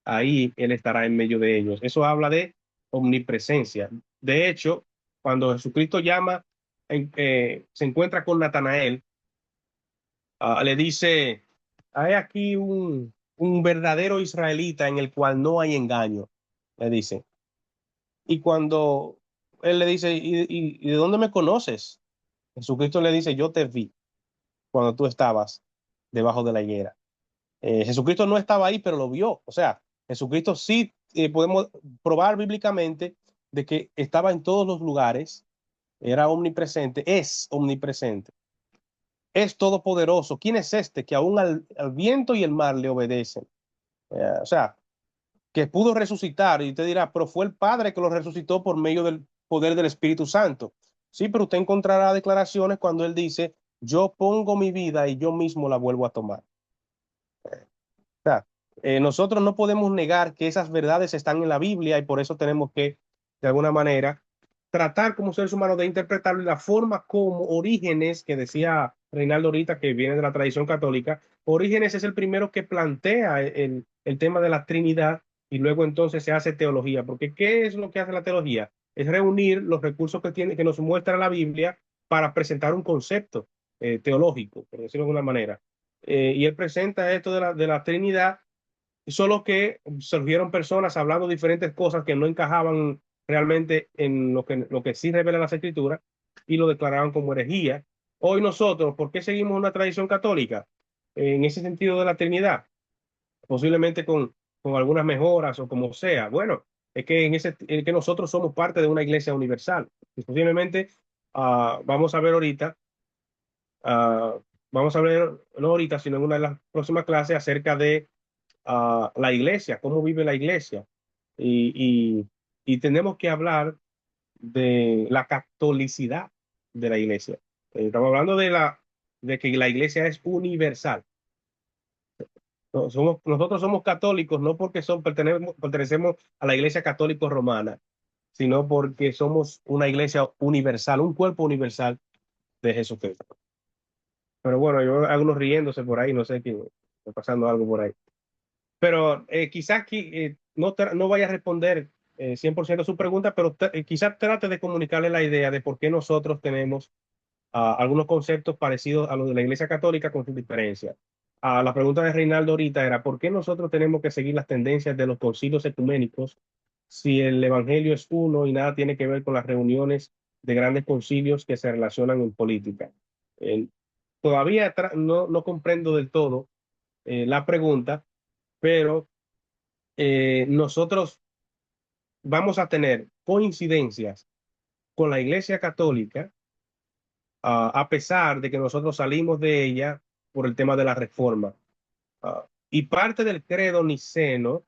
ahí Él estará en medio de ellos. Eso habla de omnipresencia. De hecho, cuando Jesucristo se encuentra con Natanael, le dice, hay aquí un verdadero israelita en el cual no hay engaño, le dice. Y cuando él le dice, ¿y de dónde me conoces? Jesucristo le dice, yo te vi cuando tú estabas debajo de la higuera. Jesucristo no estaba ahí, pero lo vio. O sea, Jesucristo sí podemos probar bíblicamente de que estaba en todos los lugares, era omnipresente, es omnipresente, es todopoderoso. ¿Quién es este que aún al viento y el mar le obedecen? O sea, que pudo resucitar y usted dirá, pero fue el Padre que lo resucitó por medio del poder del Espíritu Santo. Sí, pero usted encontrará declaraciones cuando él dice, yo pongo mi vida y yo mismo la vuelvo a tomar. O sea, nosotros no podemos negar que esas verdades están en la Biblia y por eso tenemos que, de alguna manera, tratar como seres humanos de interpretar la forma como Orígenes, que decía Reinaldo ahorita, que viene de la tradición católica. Orígenes es el primero que plantea el tema de la Trinidad y luego entonces se hace teología, porque ¿qué es lo que hace la teología? Es reunir los recursos que nos muestra la Biblia para presentar un concepto teológico, por decirlo de alguna manera. Y él presenta esto de la Trinidad, solo que surgieron personas hablando diferentes cosas que no encajaban realmente en lo que sí revela las Escrituras y lo declararon como herejía. Hoy nosotros, ¿por qué seguimos una tradición católica en ese sentido de la Trinidad? Posiblemente con algunas mejoras o como sea. Bueno, es que nosotros somos parte de una iglesia universal. Y posiblemente vamos a ver ahorita, ah, vamos a ver, no ahorita, sino en una de las próximas clases acerca de la iglesia, cómo vive la iglesia. Y, y, y tenemos que hablar de la catolicidad de la iglesia. Estamos hablando de que la iglesia es universal. Nosotros somos católicos no porque pertenecemos a la iglesia católico romana, sino porque somos una iglesia universal, un cuerpo universal de Jesucristo. Pero bueno, yo algunos riéndose por ahí, no sé quién está pasando algo por ahí. Pero quizás no vaya a responder 100% a su pregunta, pero quizás trate de comunicarle la idea de por qué nosotros tenemos algunos conceptos parecidos a los de la Iglesia Católica con sus diferencias. La pregunta de Reinaldo ahorita era, ¿por qué nosotros tenemos que seguir las tendencias de los concilios ecuménicos si el evangelio es uno y nada tiene que ver con las reuniones de grandes concilios que se relacionan en política. Eh, Todavía no comprendo del todo la pregunta, pero nosotros vamos a tener coincidencias con la Iglesia Católica, a pesar de que nosotros salimos de ella por el tema de la reforma. Y parte del credo niceno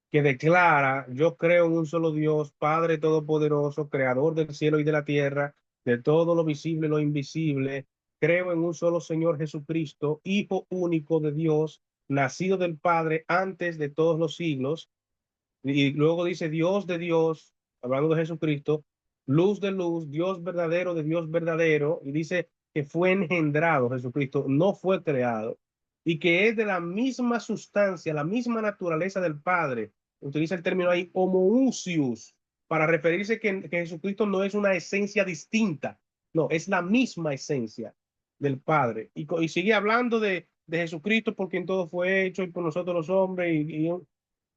que declara: yo creo en un solo Dios, Padre Todopoderoso, Creador del cielo y de la tierra, de todo lo visible y lo invisible. Creo en un solo Señor Jesucristo, Hijo único de Dios, nacido del Padre antes de todos los siglos. Y luego dice: Dios de Dios, hablando de Jesucristo, luz de luz, Dios verdadero de Dios verdadero. Y dice que fue engendrado Jesucristo, no fue creado. Y que es de la misma sustancia, la misma naturaleza del Padre. Utiliza el término ahí, homoousios, para referirse que Jesucristo no es una esencia distinta, no, es la misma esencia del Padre. Y sigue hablando de Jesucristo, por quien todo fue hecho y por nosotros los hombres,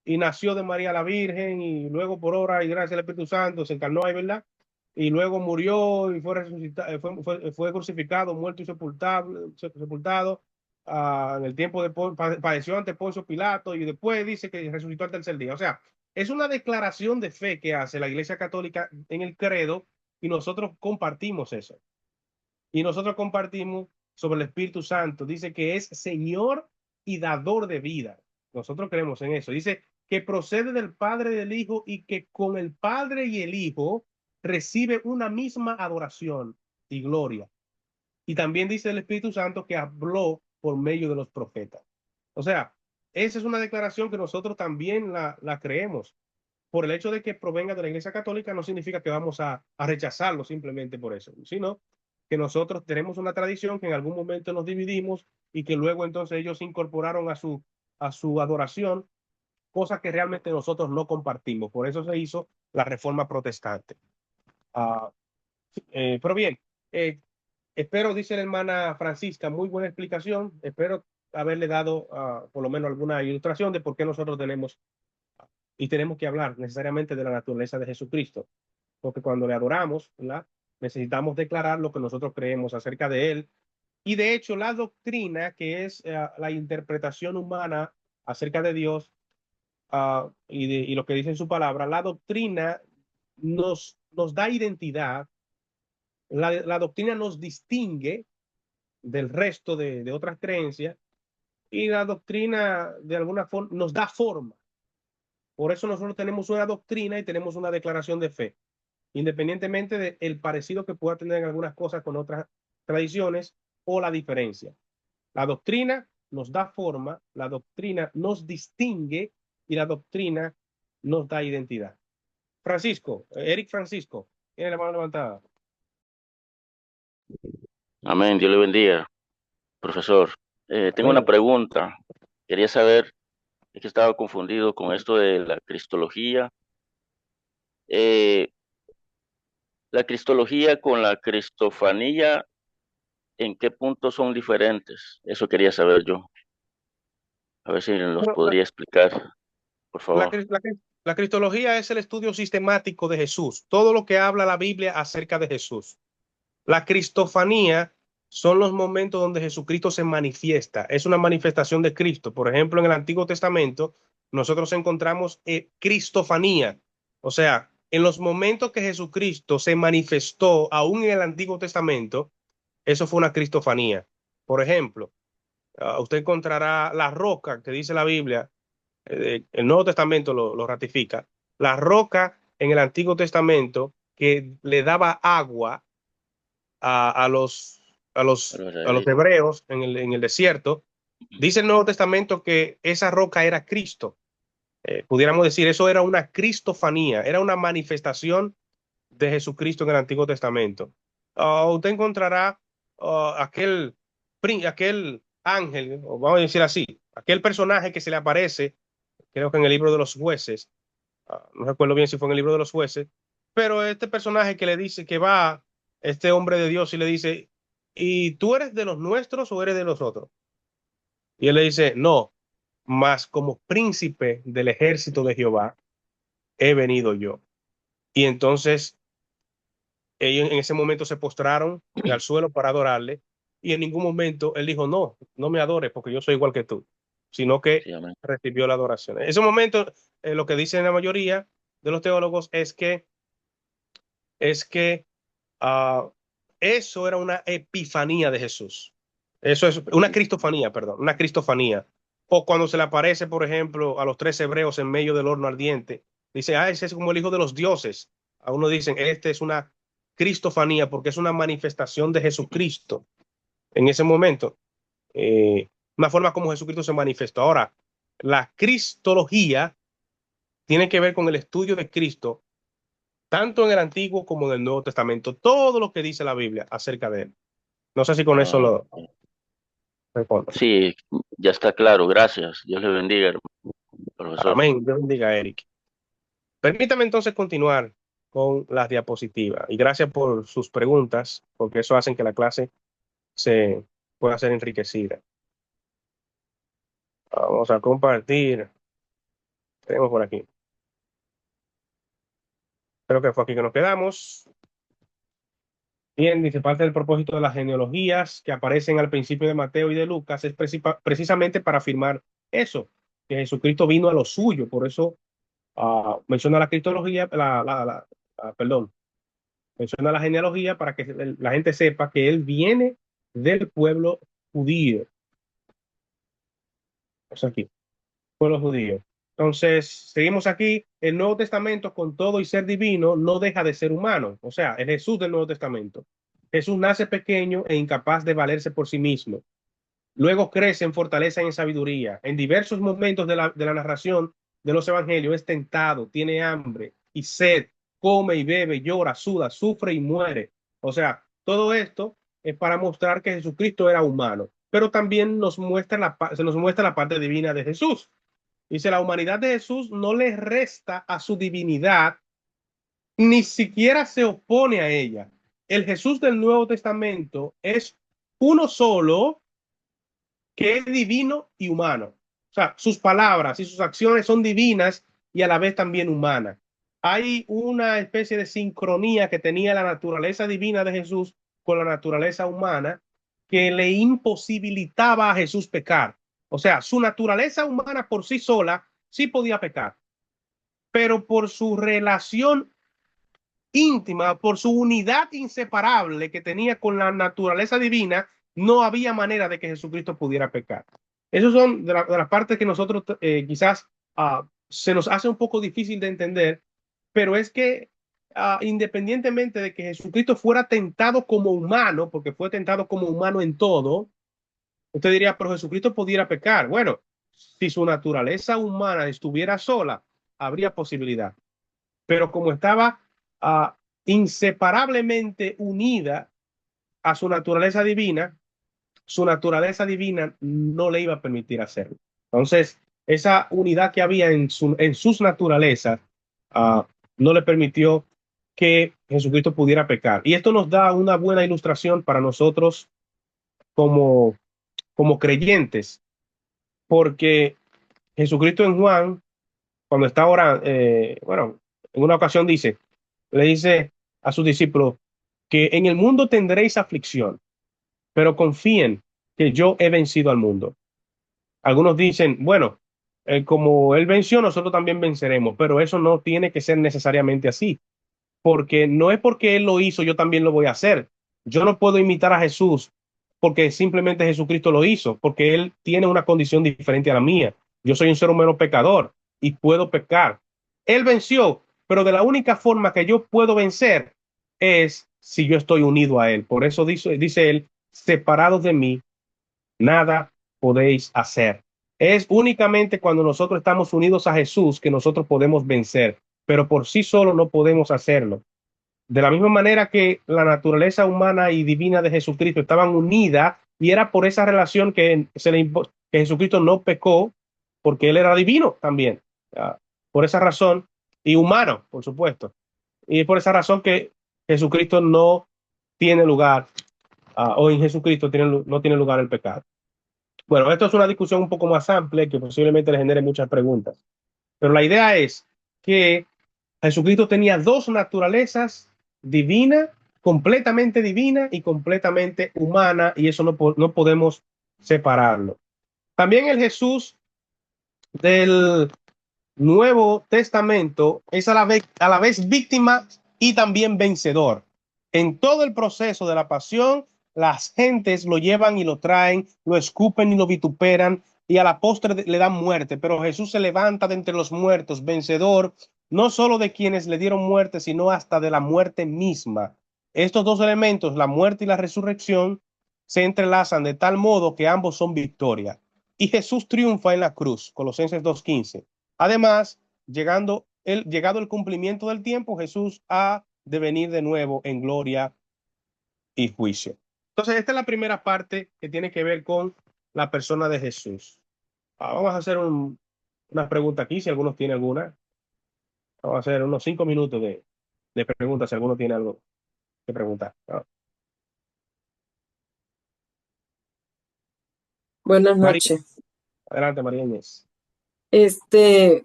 y nació de María la Virgen, y luego por obra y gracia del Espíritu Santo se encarnó ahí, ¿verdad? Y luego murió y fue resucitado, fue crucificado, muerto y sepultado. En el tiempo de padeció ante Poncio Pilato, y después dice que resucitó al tercer día. O sea, es una declaración de fe que hace la Iglesia Católica en el credo, y nosotros compartimos eso. Y nosotros compartimos sobre el Espíritu Santo. Dice que es Señor y dador de vida. Nosotros creemos en eso. Dice que procede del Padre y del Hijo, y que con el Padre y el Hijo recibe una misma adoración y gloria. Y también dice el Espíritu Santo que habló por medio de los profetas. O sea, esa es una declaración que nosotros también la creemos. Por el hecho de que provenga de la Iglesia Católica no significa que vamos a rechazarlo simplemente por eso, sino que nosotros tenemos una tradición que en algún momento nos dividimos, y que luego entonces ellos incorporaron a su adoración cosas que realmente nosotros no compartimos. Por eso se hizo la Reforma Protestante. Uh, pero bien, eh, espero, dice la hermana Francisca, muy buena explicación. Espero haberle dado por lo menos alguna ilustración de por qué nosotros tenemos que hablar necesariamente de la naturaleza de Jesucristo. Porque cuando le adoramos, ¿verdad?, necesitamos declarar lo que nosotros creemos acerca de él. Y de hecho, la doctrina, que es la interpretación humana acerca de Dios, y lo que dice en su palabra, la doctrina nos da identidad. La doctrina nos distingue del resto de otras creencias, y la doctrina de alguna forma nos da forma. Por eso nosotros tenemos una doctrina y tenemos una declaración de fe, independientemente del parecido que pueda tener en algunas cosas con otras tradiciones, o la diferencia. La doctrina nos da forma, la doctrina nos distingue, y la doctrina nos da identidad. Francisco, Eric Francisco, tiene la mano levantada. Amén. Dios le bendiga, profesor. Tengo una Amén. pregunta. Quería saber, es que estaba confundido con esto de la cristología. La cristología con la cristofanía, ¿en qué puntos son diferentes? Eso quería saber yo. A ver si nos Bueno, podría explicar, por favor. la cristología es el estudio sistemático de Jesús, todo lo que habla la Biblia acerca de Jesús. La cristofanía son los momentos donde Jesucristo se manifiesta, es una manifestación de Cristo. Por ejemplo, en el Antiguo Testamento nosotros encontramos cristofanía, o sea, en los momentos que Jesucristo se manifestó, aún en el Antiguo Testamento, eso fue una cristofanía. Por ejemplo, usted encontrará la roca que dice la Biblia, el Nuevo Testamento lo ratifica, la roca en el Antiguo Testamento que le daba agua a los, a los hebreos en el desierto. Dice el Nuevo Testamento que esa roca era Cristo. Pudiéramos decir, eso era una cristofanía, era una manifestación de Jesucristo en el Antiguo Testamento. Usted encontrará aquel ángel, o vamos a decir así, aquel personaje que se le aparece, creo que en el libro de los jueces. No recuerdo bien si fue en el libro de los jueces, pero este personaje que le dice que va, este hombre de Dios, y le dice: ¿y tú eres de los nuestros o eres de los otros? Y él le dice: no, mas como príncipe del ejército de Jehová he venido yo. Y entonces ellos en ese momento se postraron al suelo para adorarle, y en ningún momento él dijo, no, no me adores porque yo soy igual que tú, sino que Sí, amén. recibió la adoración. En ese momento, lo que dicen la mayoría de los teólogos es que ah, eso era una epifanía de Jesús. Eso es una cristofanía, perdón, una cristofanía. O cuando se le aparece, por ejemplo, a los tres hebreos en medio del horno ardiente, dice, ese es como el hijo de los dioses. A uno dicen, este es una cristofanía porque es una manifestación de Jesucristo en ese momento. Una forma como Jesucristo se manifestó. Ahora, la cristología tiene que ver con el estudio de Cristo, tanto en el Antiguo como en el Nuevo Testamento, todo lo que dice la Biblia acerca de él. No sé si con eso Ah, lo respondo. sí, ya está claro. Gracias. Dios le bendiga, profesor. Amén. Dios bendiga, Eric. Permítame entonces continuar con las diapositivas. Y gracias por sus preguntas, porque eso hace que la clase se pueda ser enriquecida. Vamos a compartir. Tenemos por aquí. Creo que fue aquí que nos quedamos. Bien, dice, parte del propósito de las genealogías que aparecen al principio de Mateo y de Lucas es precisamente para afirmar eso, que Jesucristo vino a lo suyo. Por eso menciona la cristología, perdón, menciona la genealogía para que la gente sepa que él viene del pueblo judío. Es aquí, pueblo judío. Entonces, seguimos aquí. El Nuevo Testamento, con todo y ser divino, no deja de ser humano. O sea, el Jesús del Nuevo Testamento. Jesús nace pequeño e incapaz de valerse por sí mismo. Luego crece en fortaleza y en sabiduría. En diversos momentos de la narración de los evangelios es tentado, tiene hambre y sed, come y bebe, llora, suda, sufre y muere. O sea, todo esto es para mostrar que Jesucristo era humano, pero también se nos muestra la parte divina de Jesús. Dice, la humanidad de Jesús no le resta a su divinidad, ni siquiera se opone a ella. El Jesús del Nuevo Testamento es uno solo, que es divino y humano. O sea, sus palabras y sus acciones son divinas y a la vez también humanas. Hay una especie de sincronía que tenía la naturaleza divina de Jesús con la naturaleza humana que le imposibilitaba a Jesús pecar. O sea, su naturaleza humana por sí sola sí podía pecar, pero por su relación íntima, por su unidad inseparable que tenía con la naturaleza divina, no había manera de que Jesucristo pudiera pecar. Esas son de las partes que nosotros quizás se nos hace un poco difícil de entender, pero es que independientemente de que Jesucristo fuera tentado como humano, porque fue tentado como humano en todo, usted diría, pero Jesucristo pudiera pecar. Bueno, si su naturaleza humana estuviera sola, habría posibilidad, pero como estaba uh, inseparablemente unida a su naturaleza divina no le iba a permitir hacerlo. Entonces, esa unidad que había en sus naturalezas uh, no le permitió que Jesucristo pudiera pecar. Y esto nos da una buena ilustración para nosotros como, como creyentes, porque Jesucristo en Juan, cuando está orando, bueno, en una ocasión le dice a sus discípulos que en el mundo tendréis aflicción, pero confíen que yo he vencido al mundo. Algunos dicen, bueno, como él venció, nosotros también venceremos, pero eso no tiene que ser necesariamente así, porque no es porque él lo hizo, yo también lo voy a hacer. Yo no puedo imitar a Jesús porque simplemente Jesucristo lo hizo, porque él tiene una condición diferente a la mía. Yo soy un ser humano pecador y puedo pecar. Él venció, pero de la única forma que yo puedo vencer es si yo estoy unido a él. Por eso dice él, separados de mí, nada podéis hacer. Es únicamente cuando nosotros estamos unidos a Jesús que nosotros podemos vencer, pero por sí solo no podemos hacerlo. De la misma manera que la naturaleza humana y divina de Jesucristo estaban unidas, y era por esa relación que Jesucristo no pecó, porque él era divino también. Por esa razón, y humano, por supuesto. Y es por esa razón que Jesucristo no tiene lugar, o en Jesucristo no tiene lugar el pecado. Bueno, esto es una discusión un poco más amplia que posiblemente le genere muchas preguntas. Pero la idea es que Jesucristo tenía dos naturalezas, divina, completamente divina y completamente humana, y eso no podemos separarlo. También el Jesús del Nuevo Testamento es a la vez víctima y también vencedor. En todo el proceso de la pasión, las gentes lo llevan y lo traen, lo escupen y lo vituperan, y a la postre le dan muerte, pero Jesús se levanta de entre los muertos, vencedor, no solo de quienes le dieron muerte, sino hasta de la muerte misma. Estos dos elementos, la muerte y la resurrección, se entrelazan de tal modo que ambos son victoria. Y Jesús triunfa en la cruz, Colosenses 2:15. Además, llegado el cumplimiento del tiempo, Jesús ha de venir de nuevo en gloria y juicio. Entonces, esta es la primera parte que tiene que ver con la persona de Jesús. Vamos a hacer una pregunta aquí, si algunos tienen alguna. Vamos a hacer unos 5 minutos de preguntas, si alguno tiene algo que preguntar. Buenas María, noches. adelante, María Inés.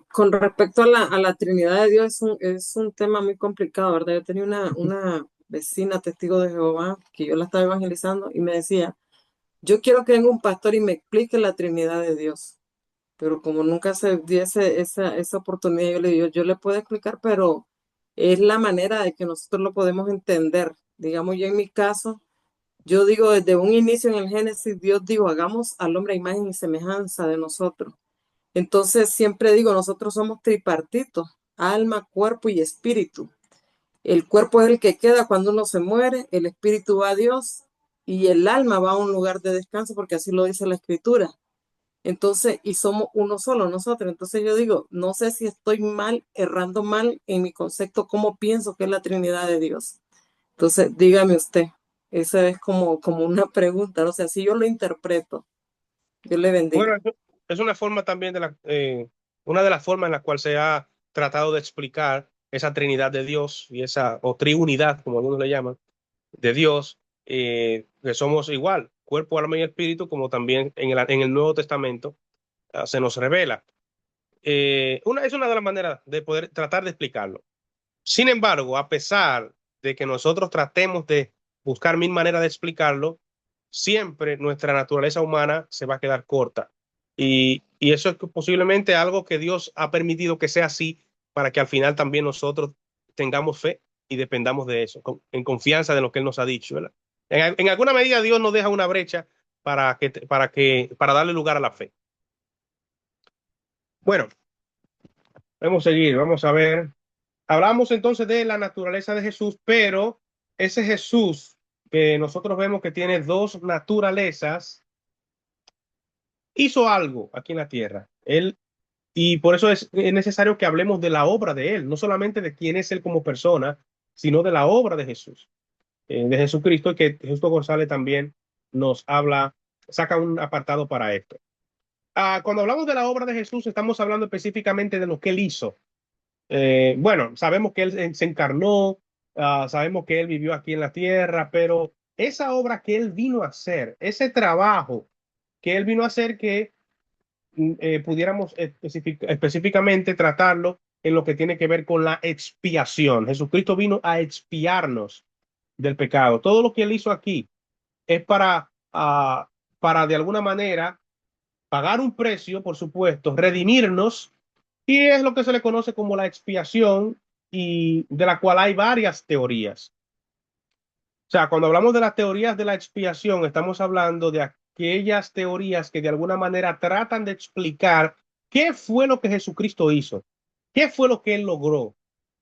Con respecto a la Trinidad de Dios, es un tema muy complicado, ¿verdad? Yo tenía una vecina testigo de Jehová que yo la estaba evangelizando y me decía, yo quiero que venga un pastor y me explique la Trinidad de Dios. Pero como nunca se diese esa oportunidad, yo le digo, yo le puedo explicar, pero es la manera de que nosotros lo podemos entender. Digamos, yo en mi caso, yo digo, desde un inicio en el Génesis, Dios dijo, hagamos al hombre a imagen y semejanza de nosotros. Entonces, siempre digo, nosotros somos tripartitos, alma, cuerpo y espíritu. El cuerpo es el que queda cuando uno se muere, el espíritu va a Dios y el alma va a un lugar de descanso, porque así lo dice la escritura. Entonces, y somos uno solo nosotros. Entonces yo digo, no sé si estoy mal, errando mal en mi concepto, cómo pienso que es la Trinidad de Dios. Entonces, dígame usted, esa es como una pregunta, ¿no? O sea, si yo lo interpreto, Dios le bendiga. Bueno, es una forma también una de las formas en las cuales se ha tratado de explicar esa Trinidad de Dios y o triunidad, como algunos le llaman, de Dios, que somos igual, cuerpo, alma y espíritu, como también en el Nuevo Testamento se nos revela. Es una de las maneras de poder tratar de explicarlo. Sin embargo, a pesar de que nosotros tratemos de buscar mil maneras de explicarlo, siempre nuestra naturaleza humana se va a quedar corta. Y eso es posiblemente algo que Dios ha permitido que sea así para que al final también nosotros tengamos fe y dependamos de eso, en confianza de lo que Él nos ha dicho, ¿verdad? En alguna medida Dios nos deja una brecha para darle lugar a la fe. Bueno, vamos a seguir, vamos a ver. Hablamos entonces de la naturaleza de Jesús, pero ese Jesús que nosotros vemos que tiene dos naturalezas, hizo algo aquí en la tierra. Y por eso es necesario que hablemos de la obra de él, no solamente de quién es él como persona, sino de la obra de Jesús, de Jesucristo, y que Justo González también nos habla, saca un apartado para esto. Cuando hablamos de la obra de Jesús, estamos hablando específicamente de lo que él hizo. Bueno, sabemos que él se encarnó, sabemos que él vivió aquí en la tierra, pero esa obra que él vino a hacer, ese trabajo que él vino a hacer, que pudiéramos específicamente tratarlo en lo que tiene que ver con la expiación. Jesucristo vino a expiarnos del pecado. Todo lo que él hizo aquí es para de alguna manera pagar un precio, por supuesto, redimirnos, y es lo que se le conoce como la expiación, y de la cual hay varias teorías. O sea, cuando hablamos de las teorías de la expiación, estamos hablando de aquellas teorías que de alguna manera tratan de explicar qué fue lo que Jesucristo hizo, qué fue lo que él logró,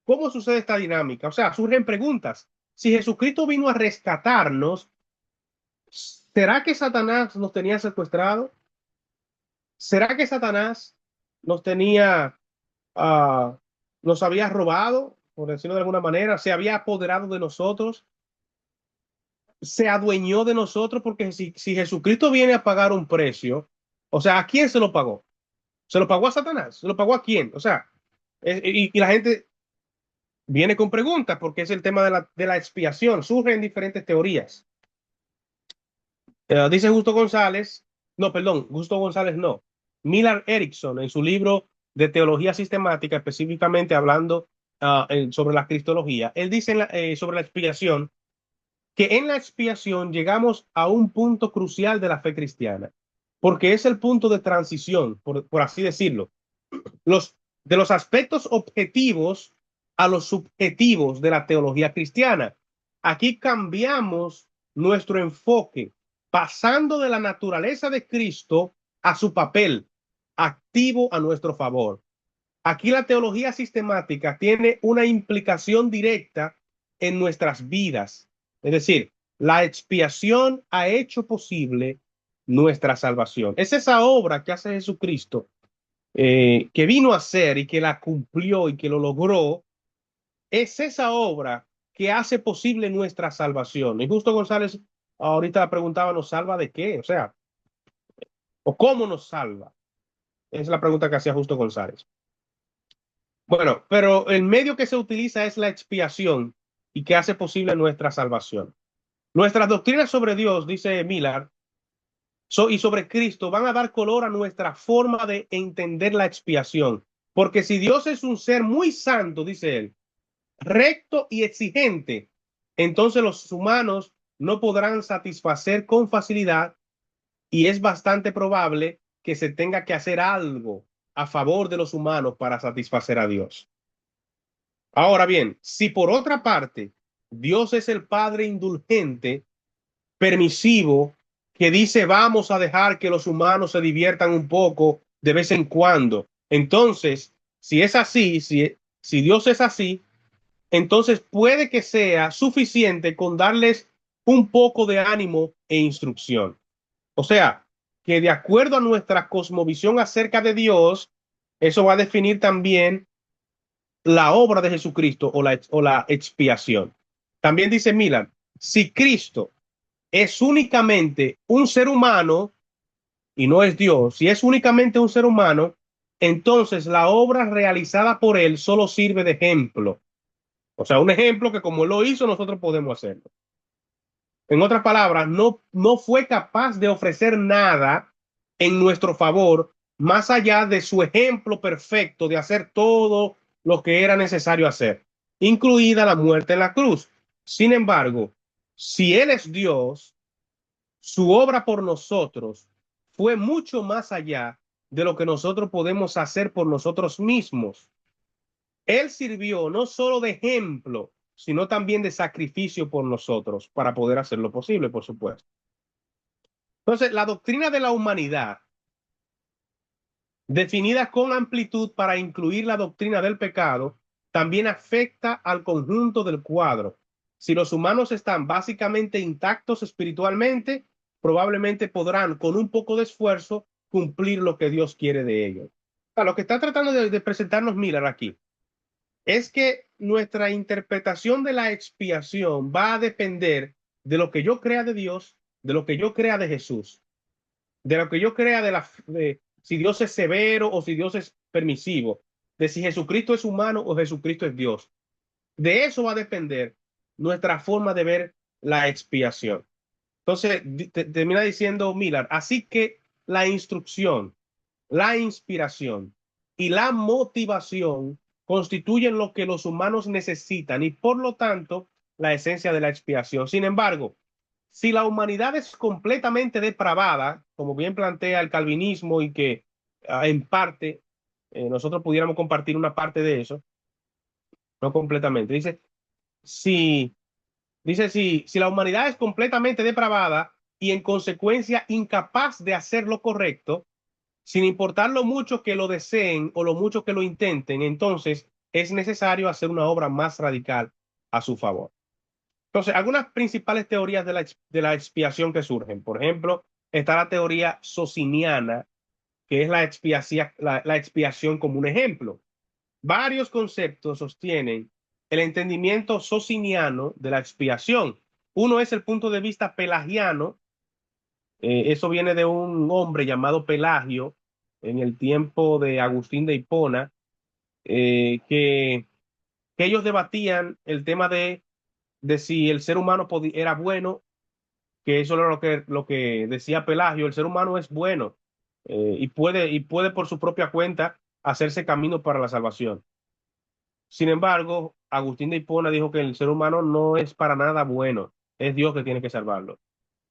cómo sucede esta dinámica. O sea, surgen preguntas. Si Jesucristo vino a rescatarnos, ¿será que Satanás nos tenía secuestrado? ¿Será que Satanás nos tenía, ah, nos había robado, por decirlo de alguna manera, se había apoderado de nosotros, se adueñó de nosotros? Porque si Jesucristo viene a pagar un precio, o sea, ¿a quién se lo pagó? ¿Se lo pagó a Satanás? ¿Se lo pagó a quién? O sea, y la gente viene con preguntas porque es el tema de la expiación. Surgen diferentes teorías. Dice Justo González No, perdón, Gusto González no. Millard Erickson, en su libro de teología sistemática, específicamente hablando sobre la cristología, él dice sobre la expiación que en la expiación llegamos a un punto crucial de la fe cristiana, porque es el punto de transición, por así decirlo, los, de los aspectos objetivos a los subjetivos de la teología cristiana. Aquí cambiamos nuestro enfoque, pasando de la naturaleza de Cristo a su papel activo a nuestro favor. Aquí la teología sistemática tiene una implicación directa en nuestras vidas. Es decir, la expiación ha hecho posible nuestra salvación. Es esa obra que hace Jesucristo, que vino a hacer y que la cumplió y que lo logró. Es esa obra que hace posible nuestra salvación. Y Justo González ahorita preguntaba, ¿nos salva de qué? O sea, ¿o cómo nos salva? Esa es la pregunta que hacía Justo González. Bueno, pero el medio que se utiliza es la expiación y que hace posible nuestra salvación. Nuestras doctrinas sobre Dios, dice Millard, y sobre Cristo van a dar color a nuestra forma de entender la expiación. Porque si Dios es un ser muy santo, dice él, recto y exigente, entonces los humanos no podrán satisfacer con facilidad y es bastante probable que se tenga que hacer algo a favor de los humanos para satisfacer a Dios. Ahora bien, si por otra parte Dios es el Padre indulgente, permisivo, que dice vamos a dejar que los humanos se diviertan un poco de vez en cuando, entonces, si es así, si Dios es así, entonces puede que sea suficiente con darles un poco de ánimo e instrucción. O sea, que de acuerdo a nuestra cosmovisión acerca de Dios, eso va a definir también la obra de Jesucristo o la expiación. También dice Milan, si Cristo es únicamente un ser humano y no es Dios, si es únicamente un ser humano, entonces la obra realizada por él solo sirve de ejemplo. O sea, un ejemplo que como él lo hizo, nosotros podemos hacerlo. En otras palabras, no fue capaz de ofrecer nada en nuestro favor más allá de su ejemplo perfecto de hacer todo lo que era necesario hacer, incluida la muerte en la cruz. Sin embargo, si Él es Dios, su obra por nosotros fue mucho más allá de lo que nosotros podemos hacer por nosotros mismos. Él sirvió no solo de ejemplo, sino también de sacrificio por nosotros para poder hacerlo posible, por supuesto. Entonces, la doctrina de la humanidad, definida con amplitud para incluir la doctrina del pecado, también afecta al conjunto del cuadro. Si los humanos están básicamente intactos espiritualmente, probablemente podrán, con un poco de esfuerzo, cumplir lo que Dios quiere de ellos. Lo que está tratando de presentarnos Miller aquí es que nuestra interpretación de la expiación va a depender de lo que yo crea de Dios, de lo que yo crea de Jesús, de lo que yo crea de si Dios es severo o si Dios es permisivo, de si Jesucristo es humano o Jesucristo es Dios. De eso va a depender nuestra forma de ver la expiación. Entonces, termina diciendo Miller, así que la instrucción, la inspiración y la motivación constituyen lo que los humanos necesitan y por lo tanto la esencia de la expiación. Sin embargo, si la humanidad es completamente depravada, como bien plantea el calvinismo y que en parte nosotros pudiéramos compartir una parte de eso, no completamente. Si, si la humanidad es completamente depravada y en consecuencia incapaz de hacer lo correcto, sin importar lo mucho que lo deseen o lo mucho que lo intenten, entonces es necesario hacer una obra más radical a su favor. Entonces, algunas principales teorías de la expiación que surgen. Por ejemplo, está la teoría sociniana, que es la expiación como un ejemplo. Varios conceptos sostienen el entendimiento sociniano de la expiación. Uno es el punto de vista pelagiano. Eso viene de un hombre llamado Pelagio en el tiempo de Agustín de Hipona, que ellos debatían el tema de si el ser humano era bueno que eso era lo que decía Pelagio, el ser humano es bueno y puede por su propia cuenta hacerse camino para la salvación. Sin embargo, Agustín de Hipona dijo que el ser humano no es para nada bueno, es Dios que tiene que salvarlo.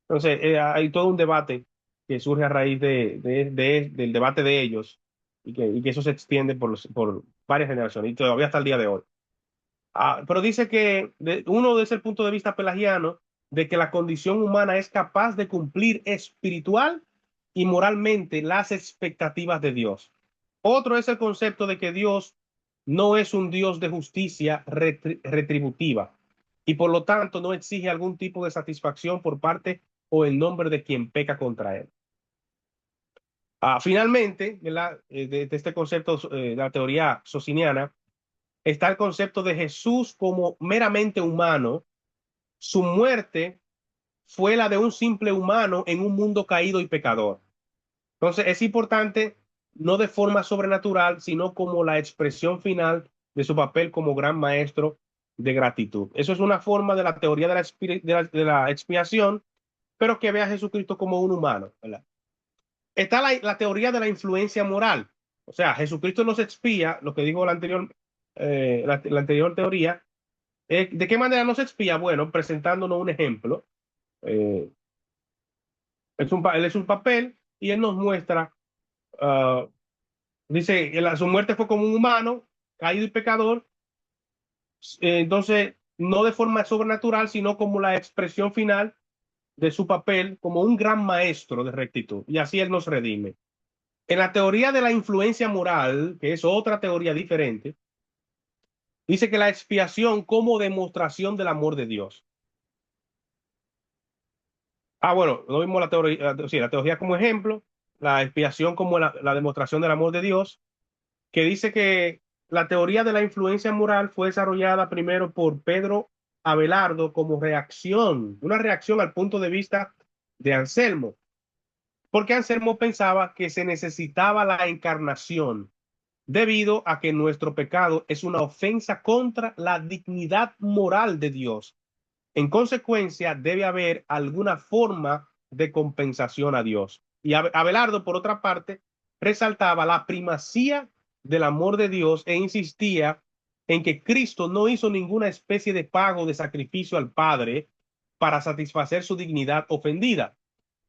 Entonces, hay todo un debate que surge a raíz del debate de ellos y que eso se extiende por varias generaciones y todavía hasta el día de hoy. Pero dice que uno desde el punto de vista pelagiano, de que la condición humana es capaz de cumplir espiritual y moralmente las expectativas de Dios. Otro es el concepto de que Dios no es un Dios de justicia retributiva y por lo tanto no exige algún tipo de satisfacción por parte o en nombre de quien peca contra él. Finalmente, ¿verdad? De este concepto, la teoría sociniana, está el concepto de Jesús como meramente humano. Su muerte fue la de un simple humano en un mundo caído y pecador. Entonces es importante, no de forma sobrenatural, sino como la expresión final de su papel como gran maestro de gratitud. Eso es una forma de la teoría de la expiación, pero que ve a Jesucristo como un humano, ¿verdad? Está la teoría de la influencia moral. O sea, Jesucristo nos expía, lo que dijo la anterior teoría. ¿De qué manera nos expía? Bueno, presentándonos un ejemplo. Eh, él es un papel y él nos muestra, ah, dice, su muerte fue como un humano, caído y pecador, entonces no de forma sobrenatural, sino como la expresión final de su papel como un gran maestro de rectitud. Y así él nos redime. En la teoría de la influencia moral, que es otra teoría diferente, dice que la expiación como demostración del amor de Dios. Bueno, lo mismo sí, la teología como ejemplo, la expiación como la demostración del amor de Dios, que dice que la teoría de la influencia moral fue desarrollada primero por Pedro Abelardo como reacción, una reacción al punto de vista de Anselmo, porque Anselmo pensaba que se necesitaba la encarnación debido a que nuestro pecado es una ofensa contra la dignidad moral de Dios. En consecuencia, debe haber alguna forma de compensación a Dios. Y Abelardo, por otra parte, resaltaba la primacía del amor de Dios e insistía en que Cristo no hizo ninguna especie de pago de sacrificio al Padre para satisfacer su dignidad ofendida.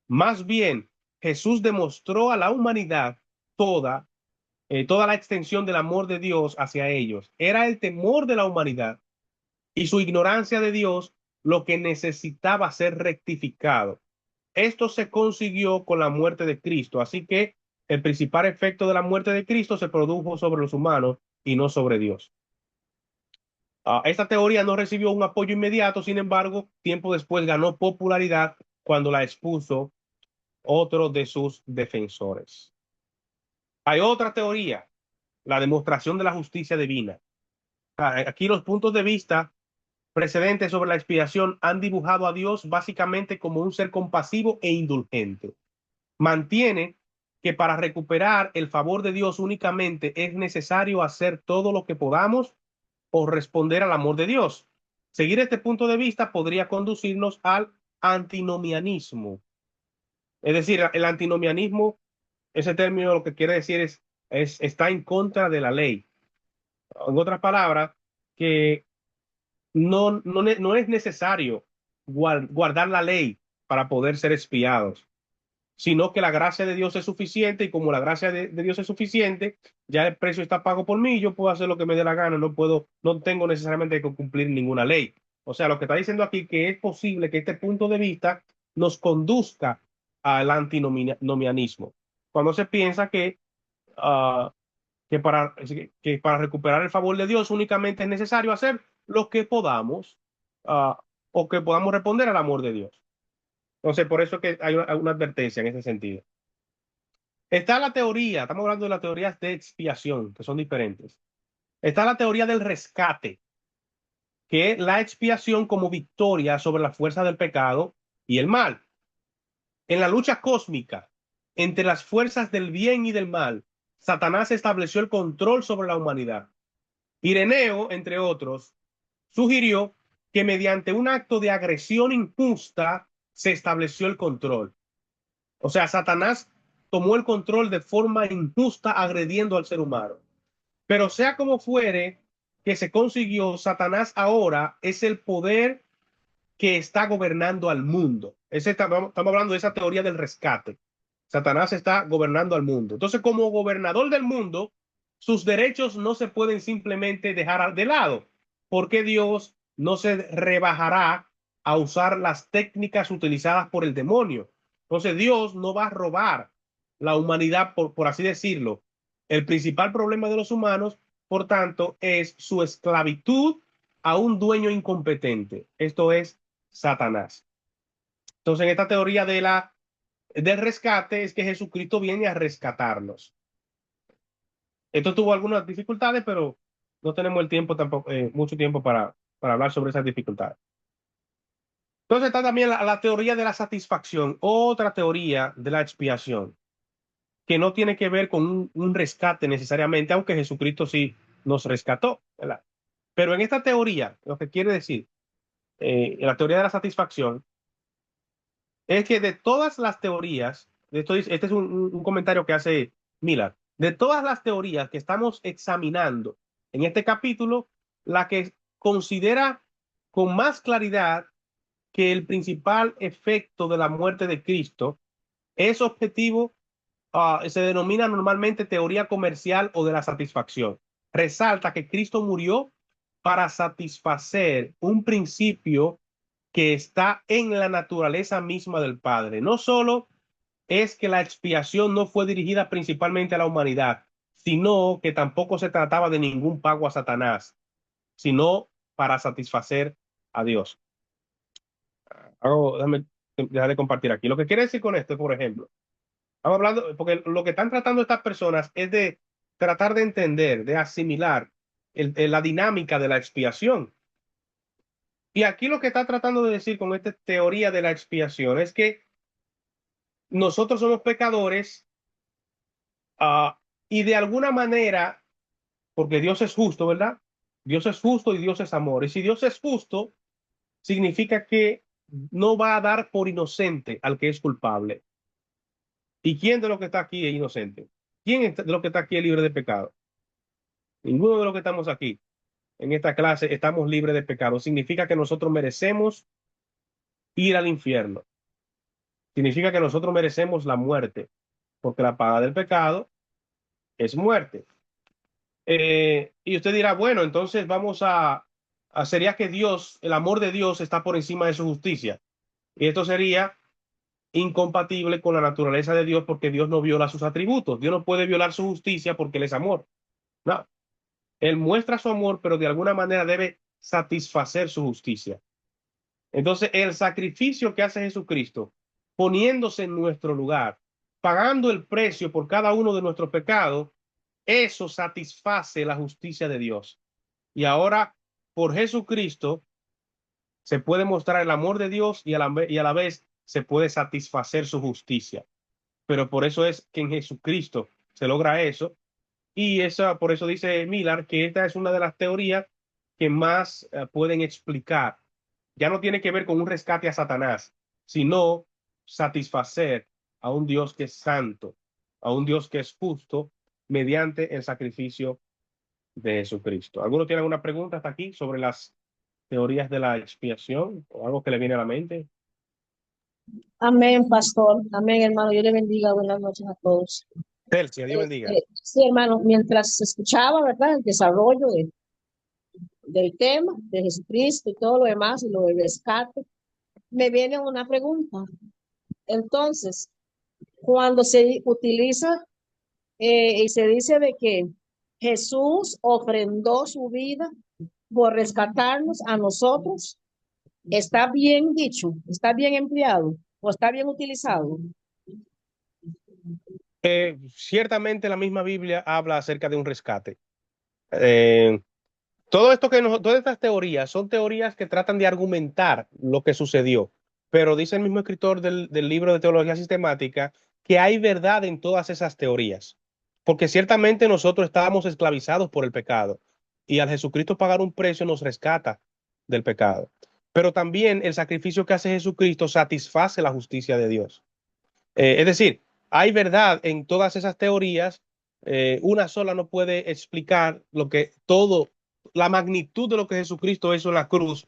Más bien, Jesús demostró a la humanidad toda toda la extensión del amor de Dios hacia ellos. Era el temor de la humanidad y su ignorancia de Dios lo que necesitaba ser rectificado. Esto se consiguió con la muerte de Cristo, así que el principal efecto de la muerte de Cristo se produjo sobre los humanos y no sobre Dios. Esta teoría no recibió un apoyo inmediato, sin embargo, tiempo después ganó popularidad cuando la expuso otro de sus defensores. Hay otra teoría, la demostración de la justicia divina. Aquí los puntos de vista precedentes sobre la expiación han dibujado a Dios básicamente como un ser compasivo e indulgente. Mantiene que para recuperar el favor de Dios únicamente es necesario hacer todo lo que podamos o responder al amor de Dios. Seguir este punto de vista podría conducirnos al antinomianismo. Es decir, el antinomianismo, ese término lo que quiere decir está en contra de la ley. En otras palabras, que no es necesario guardar la ley para poder ser espiados, sino que la gracia de Dios es suficiente y como la gracia de Dios es suficiente, ya el precio está pago por mí, yo puedo hacer lo que me dé la gana, no tengo necesariamente que cumplir ninguna ley. O sea, lo que está diciendo aquí que es posible que este punto de vista nos conduzca al antinomianismo. Cuando se piensa uh, que para recuperar el favor de Dios únicamente es necesario hacer lo que podamos uh, o que podamos responder al amor de Dios. Entonces, por eso que hay una advertencia en ese sentido. Está la teoría, estamos hablando de las teorías de expiación, que son diferentes. Está la teoría del rescate, que es la expiación como victoria sobre la fuerza del pecado y el mal. En la lucha cósmica entre las fuerzas del bien y del mal, Satanás estableció el control sobre la humanidad. Ireneo, entre otros, sugirió que mediante un acto de agresión injusta se estableció el control. O sea, Satanás tomó el control de forma injusta, agrediendo al ser humano. Pero sea como fuere que se consiguió, Satanás ahora es el poder que está gobernando al mundo. Estamos hablando de esa teoría del rescate. Satanás está gobernando al mundo. Entonces, como gobernador del mundo, sus derechos no se pueden simplemente dejar de lado, porque Dios no se rebajará a usar las técnicas utilizadas por el demonio. Entonces, Dios no va a robar la humanidad, por así decirlo. El principal problema de los humanos, por tanto, es su esclavitud a un dueño incompetente. Esto es Satanás. Entonces, en esta teoría del rescate es que Jesucristo viene a rescatarnos. Esto tuvo algunas dificultades, pero no tenemos el tiempo tampoco, mucho tiempo para hablar sobre esas dificultades. Entonces está también la teoría de la satisfacción, otra teoría de la expiación, que no tiene que ver con un rescate necesariamente, aunque Jesucristo sí nos rescató, ¿verdad? Pero en esta teoría, lo que quiere decir, la teoría de la satisfacción, es que de todas las teorías, este es un comentario que hace Miller, de todas las teorías que estamos examinando en este capítulo, la que considera con más claridad que el principal efecto de la muerte de Cristo es objetivo, se denomina normalmente teoría comercial o de la satisfacción. Resalta que Cristo murió para satisfacer un principio que está en la naturaleza misma del Padre. No solo es que la expiación no fue dirigida principalmente a la humanidad, sino que tampoco se trataba de ningún pago a Satanás, sino para satisfacer a Dios. Déjame dejar de compartir aquí. Lo que quiere decir con esto, por ejemplo, estamos hablando, porque lo que están tratando estas personas es de tratar de entender, de asimilar la dinámica de la expiación. Y aquí lo que está tratando de decir con esta teoría de la expiación es que nosotros somos pecadores, y de alguna manera, porque Dios es justo, ¿verdad? Dios es justo y Dios es amor. Y si Dios es justo, significa que no va a dar por inocente al que es culpable. ¿Y quién de los que está aquí es inocente? ¿Quién de los que está aquí es libre de pecado? Ninguno de los que estamos aquí en esta clase estamos libres de pecado. Significa que nosotros merecemos ir al infierno. Significa que nosotros merecemos la muerte, porque la paga del pecado es muerte. Y usted dirá, bueno, entonces sería que Dios, el amor de Dios está por encima de su justicia. Y esto sería incompatible con la naturaleza de Dios porque Dios no viola sus atributos. Dios no puede violar su justicia porque Él es amor. No, Él muestra su amor, pero de alguna manera debe satisfacer su justicia. Entonces, el sacrificio que hace Jesucristo, poniéndose en nuestro lugar, pagando el precio por cada uno de nuestros pecados, eso satisface la justicia de Dios. Y ahora, por Jesucristo, se puede mostrar el amor de Dios y a la vez se puede satisfacer su justicia. Pero por eso es que en Jesucristo se logra eso. Y por eso dice Miller que esta es una de las teorías que más pueden explicar. Ya no tiene que ver con un rescate a Satanás, sino satisfacer a un Dios que es santo, a un Dios que es justo mediante el sacrificio de Jesucristo. ¿Alguno tiene alguna pregunta hasta aquí sobre las teorías de la expiación o algo que le viene a la mente? Amén, pastor. Amén, hermano. Dios le bendiga. Buenas noches a todos. Telcia, Dios bendiga. Sí, hermano, mientras escuchaba, ¿verdad? El desarrollo del tema de Jesucristo y todo lo demás y lo del rescate, me viene una pregunta. Entonces, cuando se utiliza y se dice de que Jesús ofrendó su vida por rescatarnos a nosotros, ¿está bien dicho? ¿Está bien empleado? ¿O está bien utilizado? Ciertamente la misma Biblia habla acerca de un rescate. Todas estas teorías son teorías que tratan de argumentar lo que sucedió, pero dice el mismo escritor del libro de Teología Sistemática que hay verdad en todas esas teorías, porque ciertamente nosotros estábamos esclavizados por el pecado y al Jesucristo pagar un precio nos rescata del pecado. pero también el sacrificio que hace Jesucristo satisface la justicia de Dios. Es decir, hay verdad en todas esas teorías. Una sola no puede explicar lo que todo, la magnitud de lo que Jesucristo hizo en la cruz,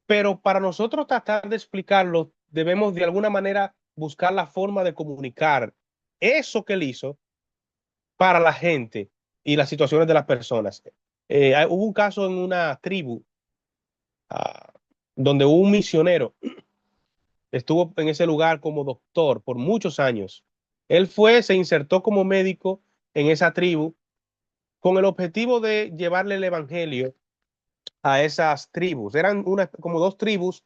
pero para nosotros tratar de explicarlo, debemos de alguna manera buscar la forma de comunicar eso que él hizo para la gente y las situaciones de las personas. Hubo un caso en una tribu uh, donde un misionero estuvo en ese lugar como doctor por muchos años. Él fue, se insertó como médico en esa tribu con el objetivo de llevarle el evangelio a esas tribus. Eran como dos tribus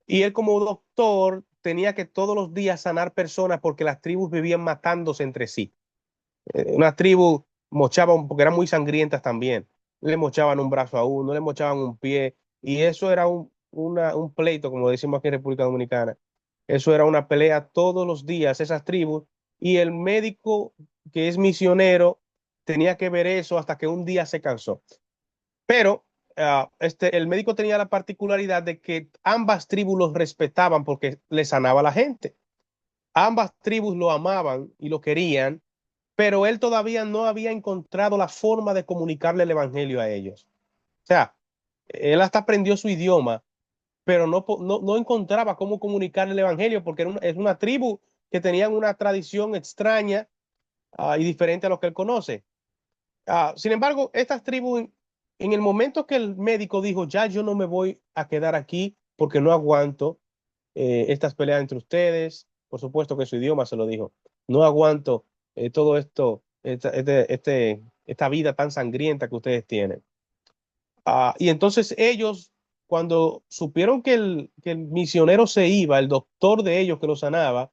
y él como doctor tenía que todos los días sanar personas porque las tribus vivían matándose entre sí. Una tribu mochaban, porque eran muy sangrientas también. Le mochaban un brazo a uno, le mochaban un pie, y eso era un pleito, como decimos aquí en República Dominicana. Eso era una pelea todos los días, esas tribus, y el médico que es misionero tenía que ver eso hasta que un día se cansó. Pero el médico tenía la particularidad de que ambas tribus los respetaban porque le sanaba a la gente. Ambas tribus lo amaban y lo querían, pero él todavía no había encontrado la forma de comunicarle el evangelio a ellos. O sea, él hasta aprendió su idioma, pero no encontraba cómo comunicarle el evangelio porque es una tribu que tenían una tradición extraña y diferente a lo que él conoce. Sin embargo, estas tribus, en el momento que el médico dijo, ya yo no me voy a quedar aquí porque no aguanto estas peleas entre ustedes, por supuesto que su idioma se lo dijo, no aguanto todo esto, esta vida tan sangrienta que ustedes tienen. Y entonces ellos, cuando supieron que el misionero se iba, el doctor de ellos que lo sanaba,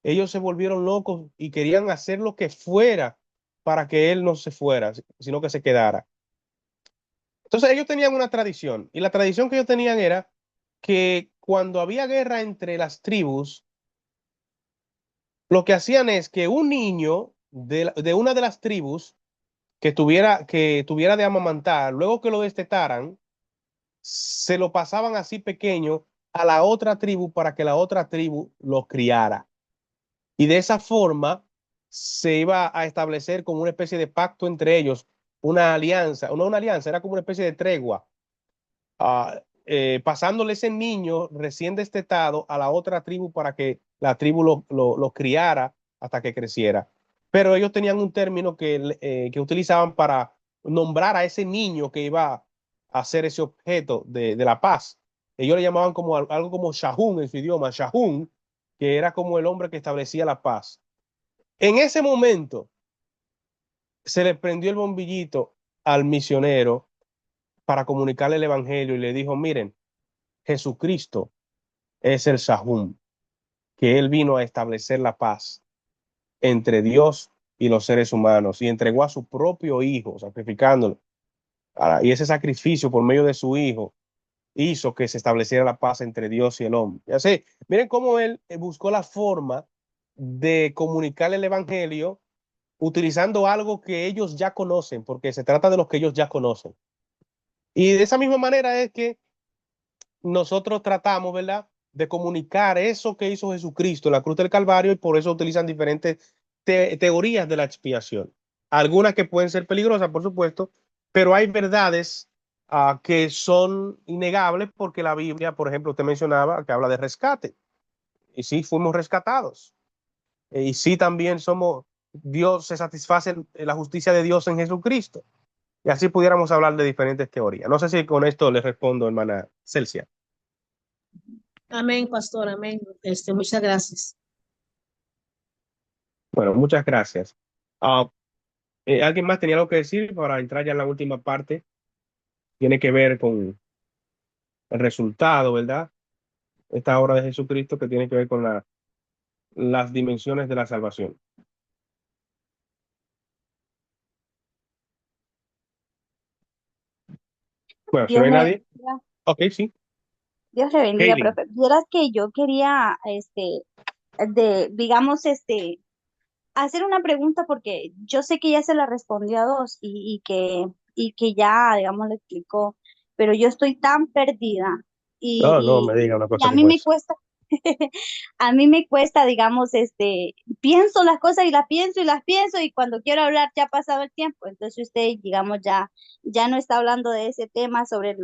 ellos se volvieron locos y querían hacer lo que fuera para que él no se fuera, sino que se quedara. Entonces ellos tenían una tradición y la tradición que ellos tenían era que cuando había guerra entre las tribus, lo que hacían es que un niño de una de las tribus que tuviera de amamantar, luego que lo destetaran, se lo pasaban así pequeño a la otra tribu para que la otra tribu lo criara. Y de esa forma se iba a establecer como una especie de pacto entre ellos, una alianza, no una alianza, era como una especie de tregua, pasándole ese niño recién destetado a la otra tribu para que la tribu lo criara hasta que creciera. Pero ellos tenían un término que utilizaban para nombrar a ese niño que iba a ser ese objeto de la paz. Ellos le llamaban como algo como Shahun en su idioma, Shahun, que era como el hombre que establecía la paz. En ese momento se le prendió el bombillito al misionero para comunicarle el evangelio y le dijo, miren, Jesucristo es el Shahum, que él vino a establecer la paz entre Dios y los seres humanos y entregó a su propio hijo, sacrificándolo. Y ese sacrificio por medio de su hijo hizo que se estableciera la paz entre Dios y el hombre. Y así, miren cómo él buscó la forma de comunicarle el evangelio utilizando algo que ellos ya conocen, porque se trata de lo que ellos ya conocen. Y de esa misma manera es que nosotros tratamos, ¿verdad?, de comunicar eso que hizo Jesucristo en la cruz del Calvario, y por eso utilizan diferentes teorías de la expiación. Algunas que pueden ser peligrosas, por supuesto, pero hay verdades que son innegables porque la Biblia, por ejemplo, usted mencionaba que habla de rescate. Y sí, fuimos rescatados. Y sí, también Dios se satisface en la justicia de Dios en Jesucristo. Y así pudiéramos hablar de diferentes teorías. No sé si con esto le respondo, hermana Celsia. Amén, pastor, amén. Muchas gracias. Bueno, muchas gracias. Ah, ¿Alguien más tenía algo que decir para entrar ya en la última parte? Tiene que ver con el resultado, ¿verdad? Esta obra de Jesucristo que tiene que ver con las dimensiones de la salvación. Bueno, si no Dios hay le nadie, bendiga. ok, sí. Dios le bendiga, Kaylin. profe. Vieras que yo quería, digamos, hacer una pregunta porque yo sé que ya se la respondió a dos y que ya, digamos, le explicó, pero yo estoy tan perdida No, no me y, diga una y cosa a mí como me esa. cuesta, a mí me cuesta, digamos, pienso las cosas y las pienso y cuando quiero hablar ya ha pasado el tiempo. Entonces usted, digamos, ya no está hablando de ese tema sobre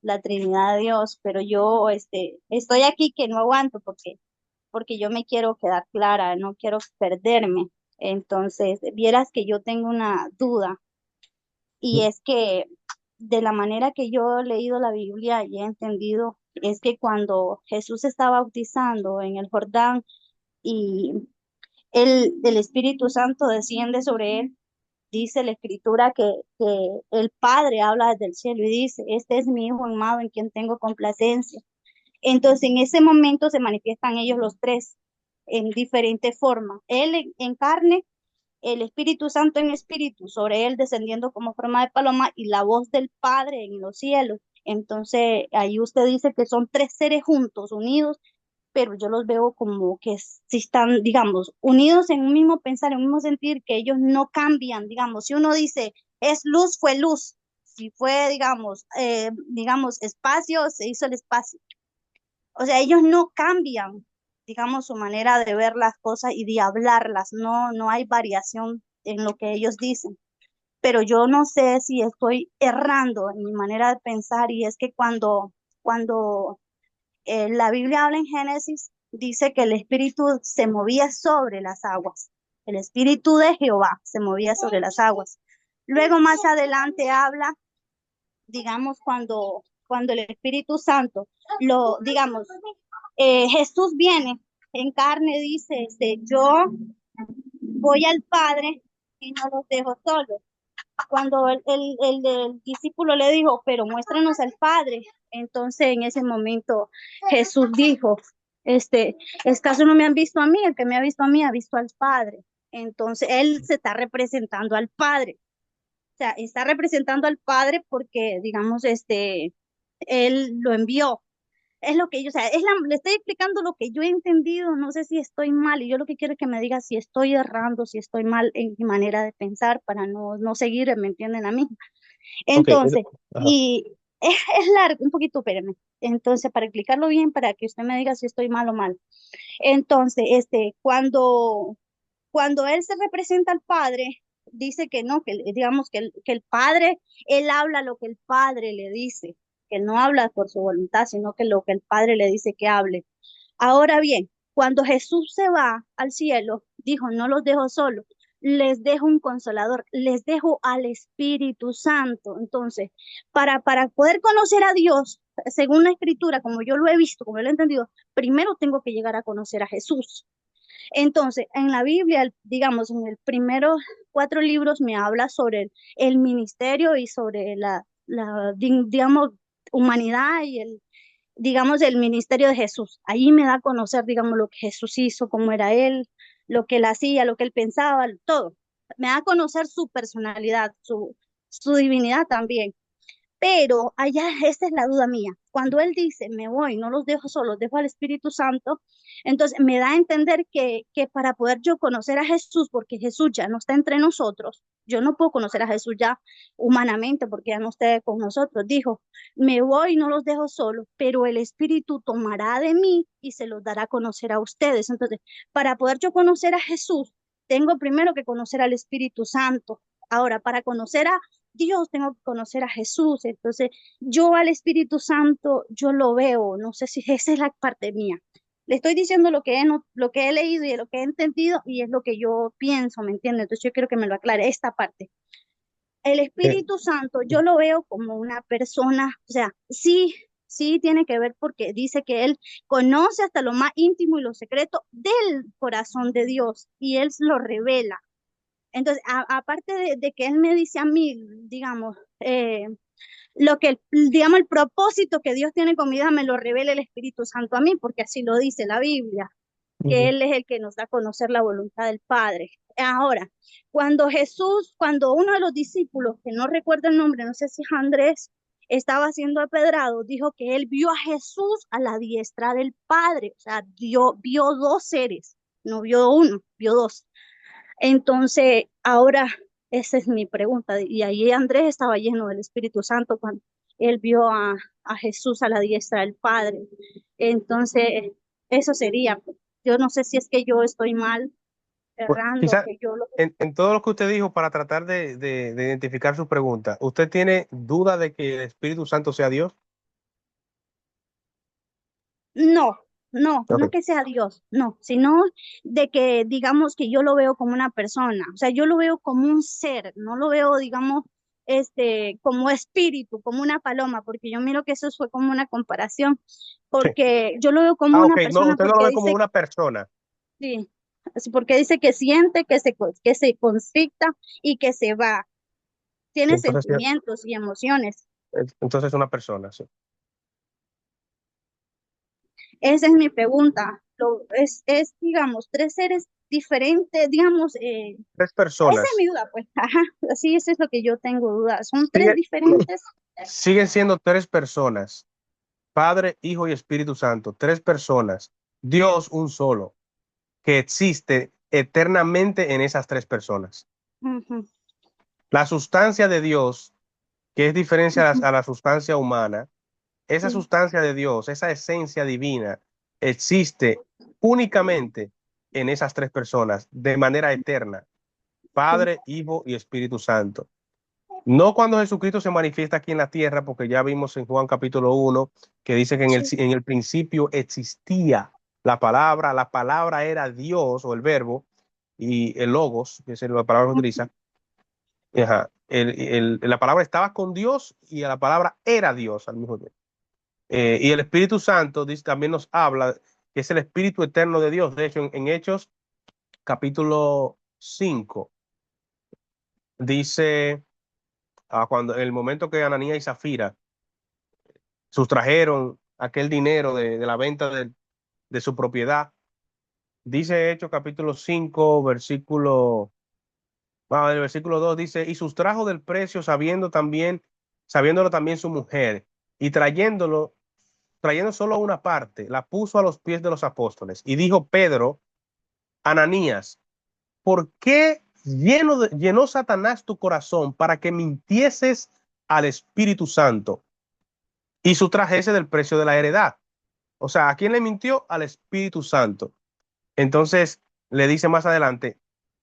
la Trinidad de Dios, pero yo, estoy aquí que no aguanto porque yo me quiero quedar clara, no quiero perderme. Entonces, vieras que yo tengo una duda y es que de la manera que yo he leído la Biblia y he entendido, es que cuando Jesús estaba bautizando en el Jordán y el Espíritu Santo desciende sobre él, dice la Escritura que el Padre habla desde el cielo y dice, este es mi Hijo amado en quien tengo complacencia. Entonces, en ese momento se manifiestan ellos los tres en diferente forma. Él en carne, el Espíritu Santo en espíritu, sobre él descendiendo como forma de paloma y la voz del Padre en los cielos. Entonces, ahí usted dice que son tres seres juntos, unidos, pero yo los veo como que si están, digamos, unidos en un mismo pensar, en un mismo sentir, que ellos no cambian, digamos, si uno dice es luz, fue luz, si fue, digamos, espacio, se hizo el espacio. O sea, ellos no cambian, digamos, su manera de ver las cosas y de hablarlas, no hay variación en lo que ellos dicen. Pero yo no sé si estoy errando en mi manera de pensar y es que cuando la Biblia habla en Génesis, dice que el Espíritu se movía sobre las aguas. El Espíritu de Jehová se movía sobre las aguas. Luego más adelante habla, digamos, cuando el Espíritu Santo, digamos, Jesús viene en carne, dice, yo voy al Padre y no los dejo solos. Cuando el discípulo le dijo, pero muéstranos al Padre, entonces en ese momento Jesús dijo, ¿es caso no me han visto a mí? El que me ha visto a mí ha visto al Padre. Entonces él se está representando al Padre. O sea, está representando al Padre porque, digamos, él lo envió. Es lo que yo, o sea, le estoy explicando lo que yo he entendido, no sé si estoy mal, y yo lo que quiero es que me diga si estoy errando, si estoy mal en mi manera de pensar, para no seguir, ¿me entienden a mí? Ok, Entonces, ajá. y es largo, un poquito, espérame. Entonces, para explicarlo bien, para que usted me diga si estoy mal o mal. Entonces, cuando él se representa al Padre, dice que no, digamos que el Padre, él habla lo que el Padre le dice, que él no habla por su voluntad, sino que lo que el Padre le dice que hable. Ahora bien, cuando Jesús se va al cielo, dijo, no los dejo solos, les dejo un consolador, les dejo al Espíritu Santo. Entonces, para poder conocer a Dios, según la Escritura, como yo lo he visto, como lo he entendido, primero tengo que llegar a conocer a Jesús. Entonces, en la Biblia, digamos, en el primeros 4 libros me habla sobre el ministerio y sobre digamos, humanidad y digamos, el ministerio de Jesús. Ahí me da a conocer, digamos, lo que Jesús hizo, cómo era él, lo que él hacía, lo que él pensaba, todo. Me da a conocer su personalidad, su divinidad también. Pero allá, esta es la duda mía. Cuando él dice, me voy, no los dejo solos, dejo al Espíritu Santo, entonces me da a entender que para poder yo conocer a Jesús, porque Jesús ya no está entre nosotros, yo no puedo conocer a Jesús ya humanamente porque ya no está con nosotros. Dijo, me voy, no los dejo solos, pero el Espíritu tomará de mí y se los dará a conocer a ustedes. Entonces, para poder yo conocer a Jesús, tengo primero que conocer al Espíritu Santo. Ahora, para conocer a Dios, tengo que conocer a Jesús. Entonces, yo al Espíritu Santo, yo lo veo, no sé si esa es la parte mía. Le estoy diciendo lo que he leído y lo que he entendido y es lo que yo pienso, ¿me entiende? Entonces, yo quiero que me lo aclare esta parte. El Eh, Espíritu Santo, yo lo veo como una persona, o sea, sí, sí tiene que ver porque dice que Él conoce hasta lo más íntimo y lo secreto del corazón de Dios y Él lo revela. Entonces, aparte de que él me dice a mí, digamos, digamos, el propósito que Dios tiene con mi vida me lo revela el Espíritu Santo a mí, porque así lo dice la Biblia, que ujú. Él es el que nos da a conocer la voluntad del Padre. Ahora, cuando uno de los discípulos, que no recuerdo el nombre, no sé si es Andrés, estaba siendo apedrado, dijo que él vio a Jesús a la diestra del Padre, o sea, vio dos seres, no vio uno, vio dos. Entonces, ahora esa es mi pregunta. Y ahí Andrés estaba lleno del Espíritu Santo él vio a Jesús a la diestra del Padre. Entonces, eso sería. Yo no sé si es que yo estoy mal, Pues, errando, quizá que yo lo... en todo lo que usted dijo, para tratar de identificar su pregunta, ¿usted tiene duda de que el Espíritu Santo sea Dios? No, no, no Ok. que sea Dios, no, sino de que digamos que yo lo veo como una persona, o sea, yo lo veo como un ser, no lo veo, digamos, como espíritu, como una paloma, porque yo miro que eso fue como una comparación, Sí. porque yo lo veo como Ah, una ok. No, persona usted no lo porque ve como dice, una persona. sí, así porque dice que siente, que se constricta y que se va, tiene Entonces, sí, sentimientos y emociones. entonces es una persona, sí. Esa es mi pregunta. Digamos, tres seres diferentes, digamos, Tres esa es personas. mi duda, pues. Ajá, así eso es lo que yo tengo duda. Son tres Sigue- diferentes. siguen siendo tres personas. Padre, Hijo y Espíritu Santo. Tres personas. Dios un solo, que existe eternamente en esas tres personas. Ujú, La sustancia de Dios, que es diferencia ujú, a la sustancia humana, esa sí, sustancia de Dios, esa esencia divina, existe únicamente en esas tres personas de manera eterna. sí, Padre, Hijo y Espíritu Santo. No cuando Jesucristo se manifiesta aquí en la tierra, porque ya vimos en Juan capítulo 1 que dice que sí, en el principio existía la palabra era Dios o el verbo, y el logos, que es la palabra que ujú, utiliza. Ajá. La palabra estaba con Dios y la palabra era Dios al mismo tiempo. Y el Espíritu Santo dice, también nos habla que es el Espíritu eterno de Dios. De hecho, en Hechos capítulo 5 dice, cuando en el momento que Ananías y Zafira sustrajeron aquel dinero de la venta de su propiedad, dice Hechos capítulo 5 el versículo 2 dice, y sustrajo del precio sabiéndolo también su mujer, y trayendo solo una parte, la puso a los pies de los apóstoles. Y dijo Pedro, Ananías, ¿por qué llenó Satanás tu corazón para que mintieses al Espíritu Santo y sustrajese del precio de la heredad? O sea, ¿a quién le mintió? Al Espíritu Santo. Entonces, le dice más adelante,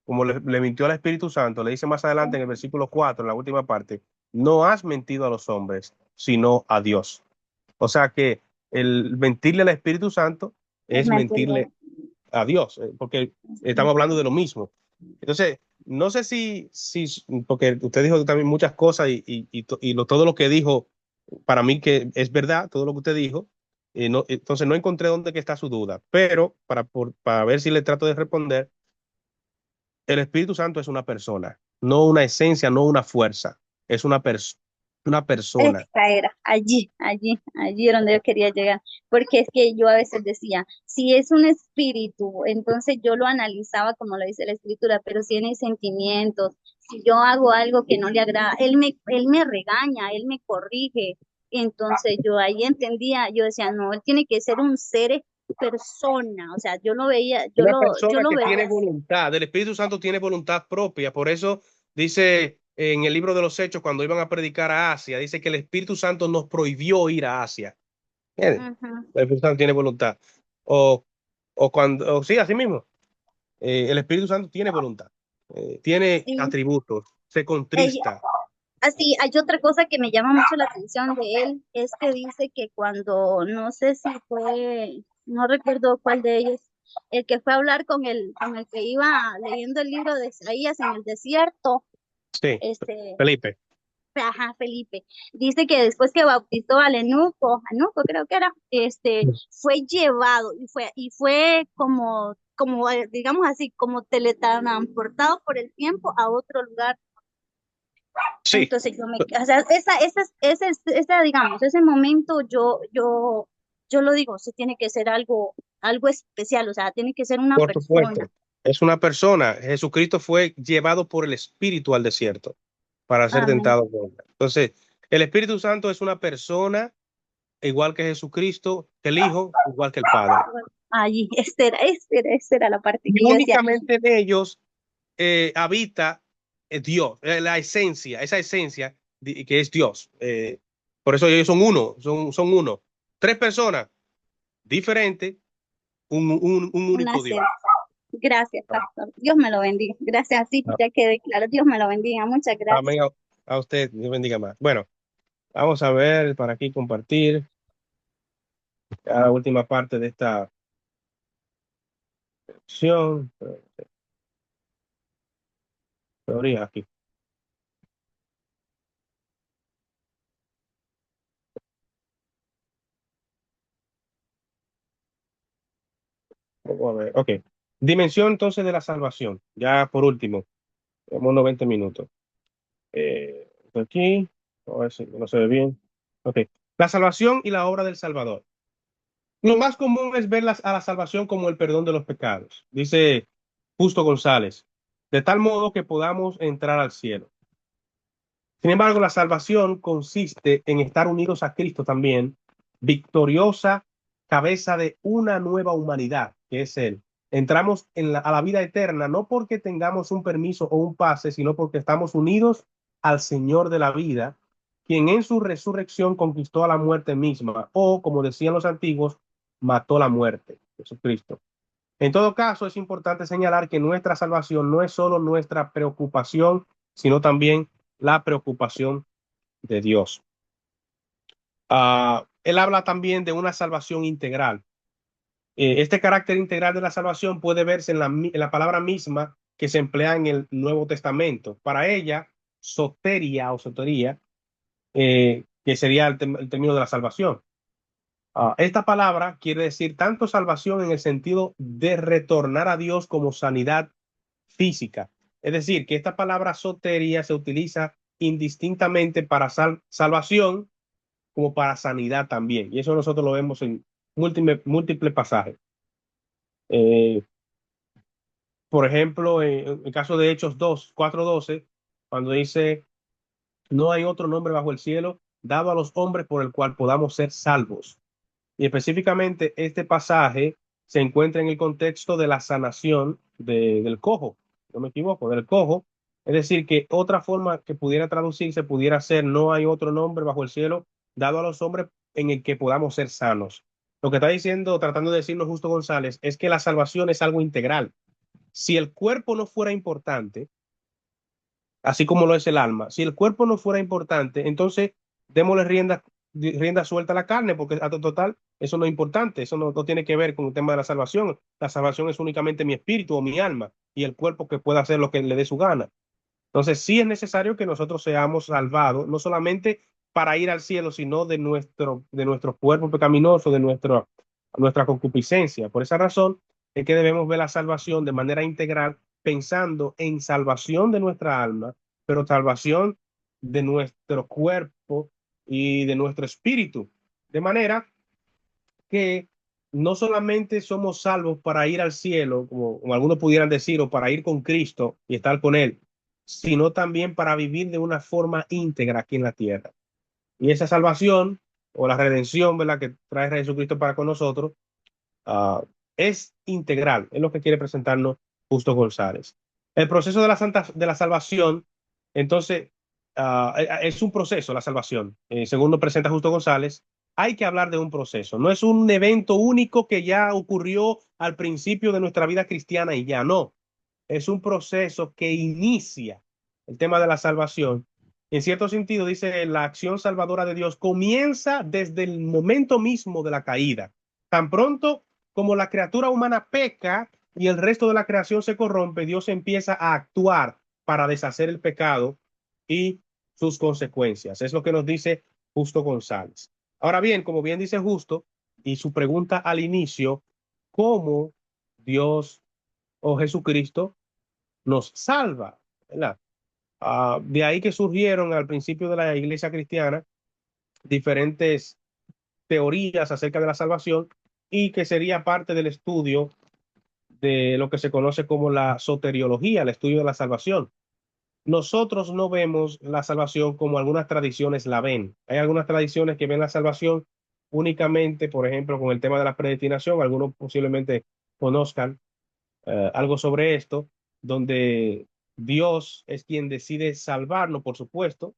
como le mintió al Espíritu Santo, le dice más adelante en el versículo 4, en la última parte, no has mentido a los hombres, sino a Dios. O sea que el mentirle al Espíritu Santo es es mentira. mentirle a Dios, porque estamos hablando de lo mismo. Entonces, no sé porque usted dijo también muchas cosas todo lo que dijo, para mí que es verdad, todo lo que usted dijo, entonces no encontré dónde que está su duda, pero para ver si le trato de responder, el Espíritu Santo es una persona, no una esencia, no una fuerza, es una persona. Esta era, allí era donde yo quería llegar, porque es que yo a veces decía, si es un espíritu, entonces yo lo analizaba como lo dice la escritura, pero si tiene sentimientos, si yo hago algo que no le agrada, él me regaña, él me corrige, entonces yo ahí entendía, yo decía, no, él tiene que ser un ser persona, o sea, yo lo veía, Una yo persona lo que veía tiene así. voluntad, el Espíritu Santo tiene voluntad propia, por eso dice en el libro de los Hechos, cuando iban a predicar a Asia, dice que el Espíritu Santo nos prohibió ir a Asia. Bien, Ujú, el Espíritu Santo tiene voluntad. O, sí, así mismo, el Espíritu Santo tiene voluntad, tiene sí. atributos, se Ella, contrista. así, hay otra cosa que me llama mucho la atención de él, es que dice que cuando, no sé si fue, no recuerdo cuál de ellos, el que fue a hablar con el que iba leyendo el libro de Isaías en el desierto, Sí, este, Felipe. ajá, Felipe, dice que después que bautizó al eunuco creo que era, fue llevado y fue como, digamos así, como teletransportado por el tiempo a otro lugar. Sí, Entonces o sea, digamos, ese momento yo lo digo, sí tiene que ser algo especial, o sea, tiene que ser una por persona. supuesto. Es una persona. Jesucristo fue llevado por el Espíritu al desierto para ser Amén. tentado por él. Entonces, el Espíritu Santo es una persona igual que Jesucristo, el Hijo, igual que el Padre. Allí, esta era la parte Y que yo decía, únicamente en ellos habita Dios, la esencia, esa esencia que es Dios. Por eso ellos son uno, son uno. Tres personas diferentes, un Una único Dios. sed. Gracias, pastor. Dios me lo bendiga. Gracias, sí, ya quedé claro. Dios me lo bendiga. Muchas Amén gracias. a usted, Dios bendiga más. Bueno, vamos a ver para aquí compartir la última parte de esta sección. Teoría aquí. Vamos a ver. Ok. Dimensión entonces de la salvación. Ya por último, tenemos unos 20 minutos. Aquí, a ver si no se ve bien. Ok. La salvación y la obra del Salvador. Lo más común es ver a la salvación como el perdón de los pecados, dice Justo González, de tal modo que podamos entrar al cielo. Sin embargo, la salvación consiste en estar unidos a Cristo también, victoriosa cabeza de una nueva humanidad, que es Él. Entramos a la vida eterna no porque tengamos un permiso o un pase, sino porque estamos unidos al Señor de la vida, quien en su resurrección conquistó a la muerte misma, o como decían los antiguos, mató la muerte, Jesucristo. En todo caso, es importante señalar que nuestra salvación no es solo nuestra preocupación, sino también la preocupación de Dios. Él habla también de una salvación integral. Este carácter integral de la salvación puede verse en la palabra misma que se emplea en el Nuevo Testamento. Para ella, soteria o sotería, que sería el término de la salvación. Esta palabra quiere decir tanto salvación en el sentido de retornar a Dios como sanidad física. Es decir, que esta palabra sotería se utiliza indistintamente para salvación como para sanidad también. Y eso nosotros lo vemos en múltiples pasajes. Eh, por ejemplo, en el caso de Hechos 4:12, cuando dice, no hay otro nombre bajo el cielo dado a los hombres por el cual podamos ser salvos. Y específicamente este pasaje se encuentra en el contexto de la sanación del cojo, no me equivoco, del cojo. Es decir, que otra forma que pudiera traducirse pudiera ser, no hay otro nombre bajo el cielo dado a los hombres en el que podamos ser sanos. Lo que está diciendo, tratando de decirnos Justo González, es que la salvación es algo integral. Si el cuerpo no fuera importante, así como lo es el alma, si el cuerpo no fuera importante, entonces démosle rienda suelta a la carne, porque a total, eso no es importante, eso no tiene que ver con el tema de la salvación. La salvación es únicamente mi espíritu o mi alma y el cuerpo que pueda hacer lo que le dé su gana. Entonces, sí es necesario que nosotros seamos salvados, no solamente para ir al cielo, sino de nuestro cuerpo pecaminoso, de nuestra concupiscencia. Por esa razón es que debemos ver la salvación de manera integral, pensando en salvación de nuestra alma, pero salvación de nuestro cuerpo y de nuestro espíritu. De manera que no solamente somos salvos para ir al cielo, como algunos pudieran decir, o para ir con Cristo y estar con Él, sino también para vivir de una forma íntegra aquí en la tierra. Y esa salvación o la redención, ¿verdad?, que trae Jesucristo para con nosotros, es integral, es lo que quiere presentarnos Justo González. El proceso de la salvación, entonces, es un proceso, la salvación. Según nos presenta Justo González, hay que hablar de un proceso. No es un evento único que ya ocurrió al principio de nuestra vida cristiana y ya no. Es un proceso que inicia el tema de la salvación. En cierto sentido, dice, la acción salvadora de Dios comienza desde el momento mismo de la caída. Tan pronto como la criatura humana peca y el resto de la creación se corrompe, Dios empieza a actuar para deshacer el pecado y sus consecuencias. Es lo que nos dice Justo González. Ahora bien, como bien dice Justo, y su pregunta al inicio, ¿cómo Dios o Jesucristo nos salva? ¿Verdad? De ahí que surgieron al principio de la iglesia cristiana diferentes teorías acerca de la salvación y que sería parte del estudio de lo que se conoce como la soteriología, el estudio de la salvación. Nosotros no vemos la salvación como algunas tradiciones la ven. Hay algunas tradiciones que ven la salvación únicamente, por ejemplo, con el tema de la predestinación. Algunos posiblemente conozcan algo sobre esto, donde Dios es quien decide salvarnos, por supuesto,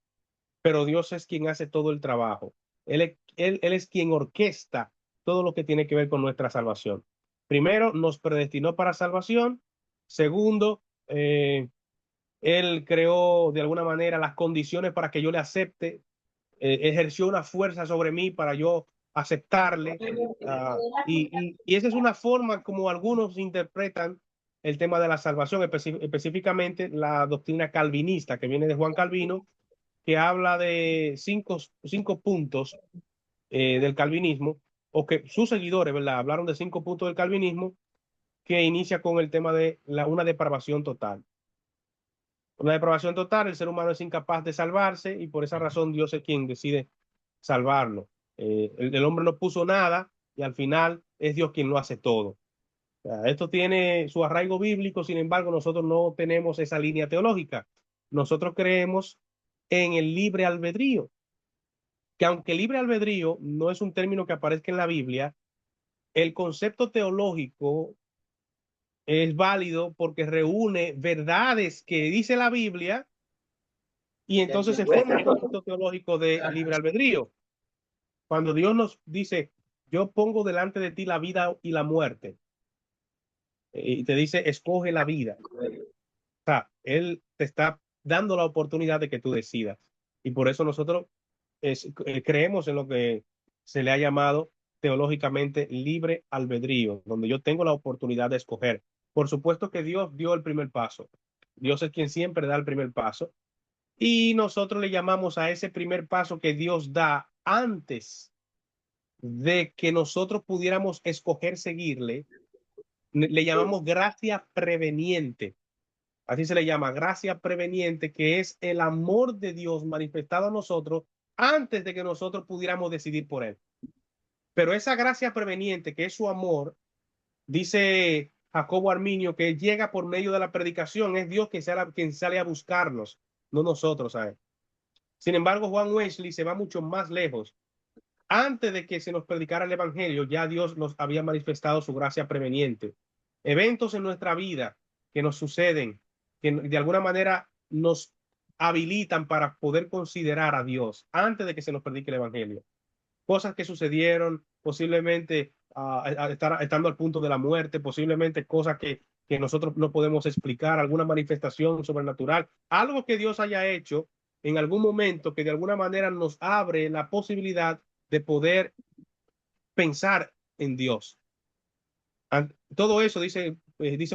pero Dios es quien hace todo el trabajo. Él es quien orquesta todo lo que tiene que ver con nuestra salvación. Primero, nos predestinó para salvación. Segundo, Él creó de alguna manera las condiciones para que yo le acepte, ejerció una fuerza sobre mí para yo aceptarle. Y esa es una forma como algunos interpretan el tema de la salvación, específicamente la doctrina calvinista que viene de Juan Calvino, que habla de cinco puntos del calvinismo, o que sus seguidores, ¿verdad? Hablaron de 5 puntos del calvinismo, que inicia con el tema de una depravación total. Una depravación total, el ser humano es incapaz de salvarse y por esa razón Dios es quien decide salvarlo. El hombre no puso nada y al final es Dios quien lo hace todo. O sea, esto tiene su arraigo bíblico, sin embargo, nosotros no tenemos esa línea teológica. Nosotros creemos en el libre albedrío, que aunque libre albedrío no es un término que aparezca en la Biblia, el concepto teológico es válido porque reúne verdades que dice la Biblia y entonces se forma un concepto teológico de libre albedrío. Cuando Dios nos dice, yo pongo delante de ti la vida y la muerte, y te dice, escoge la vida. O sea, Él te está dando la oportunidad de que tú decidas. Y por eso nosotros creemos en lo que se le ha llamado teológicamente libre albedrío, donde yo tengo la oportunidad de escoger. Por supuesto que Dios dio el primer paso. Dios es quien siempre da el primer paso. Y nosotros le llamamos a ese primer paso que Dios da antes de que nosotros pudiéramos escoger seguirle, le llamamos gracia preveniente. Así se le llama, gracia preveniente, que es el amor de Dios manifestado a nosotros antes de que nosotros pudiéramos decidir por él. Pero esa gracia preveniente, que es su amor, dice Jacobo Arminio, que llega por medio de la predicación, es Dios quien sale a buscarnos, no nosotros a él. Sin embargo, Juan Wesley se va mucho más lejos. Antes de que se nos predicara el evangelio, ya Dios nos había manifestado su gracia preveniente. Eventos en nuestra vida que nos suceden, que de alguna manera nos habilitan para poder considerar a Dios antes de que se nos predique el evangelio. Cosas que sucedieron, posiblemente estando al punto de la muerte, posiblemente cosas que nosotros no podemos explicar, alguna manifestación sobrenatural, algo que Dios haya hecho en algún momento que de alguna manera nos abre la posibilidad de poder pensar en Dios. Todo eso dice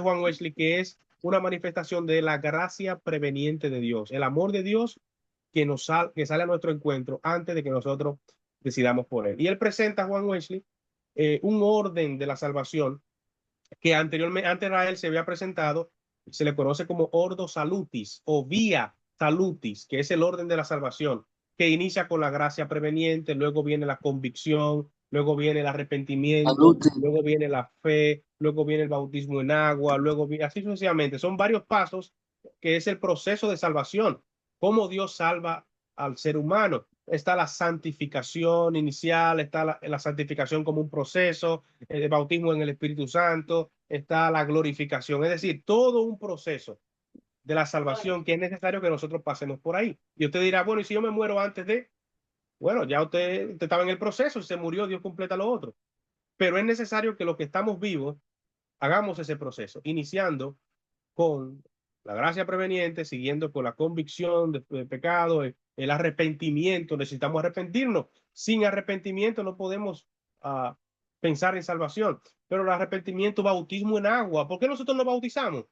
Juan Wesley que es una manifestación de la gracia preveniente de Dios, el amor de Dios que sale a nuestro encuentro antes de que nosotros decidamos por él. Y él presenta a Juan Wesley un orden de la salvación que anteriormente, antes a él se había presentado, se le conoce como Ordo Salutis o Vía Salutis, que es el orden de la salvación, que inicia con la gracia preveniente, luego viene la convicción, luego viene el arrepentimiento, luego viene la fe, luego viene el bautismo en agua, luego viene así sucesivamente. Son varios pasos que es el proceso de salvación, cómo Dios salva al ser humano. Está la santificación inicial, está la santificación como un proceso, el bautismo en el Espíritu Santo, está la glorificación, es decir, todo un proceso de la salvación que es necesario que nosotros pasemos por ahí. Y usted dirá, bueno, ¿y si yo me muero antes de? Bueno, ya usted estaba en el proceso, se murió, Dios completa lo otro. Pero es necesario que los que estamos vivos hagamos ese proceso, iniciando con la gracia preveniente, siguiendo con la convicción de pecado, el arrepentimiento. Necesitamos arrepentirnos. Sin arrepentimiento no podemos pensar en salvación. Pero el arrepentimiento, bautismo en agua. ¿Por qué nosotros nos bautizamos?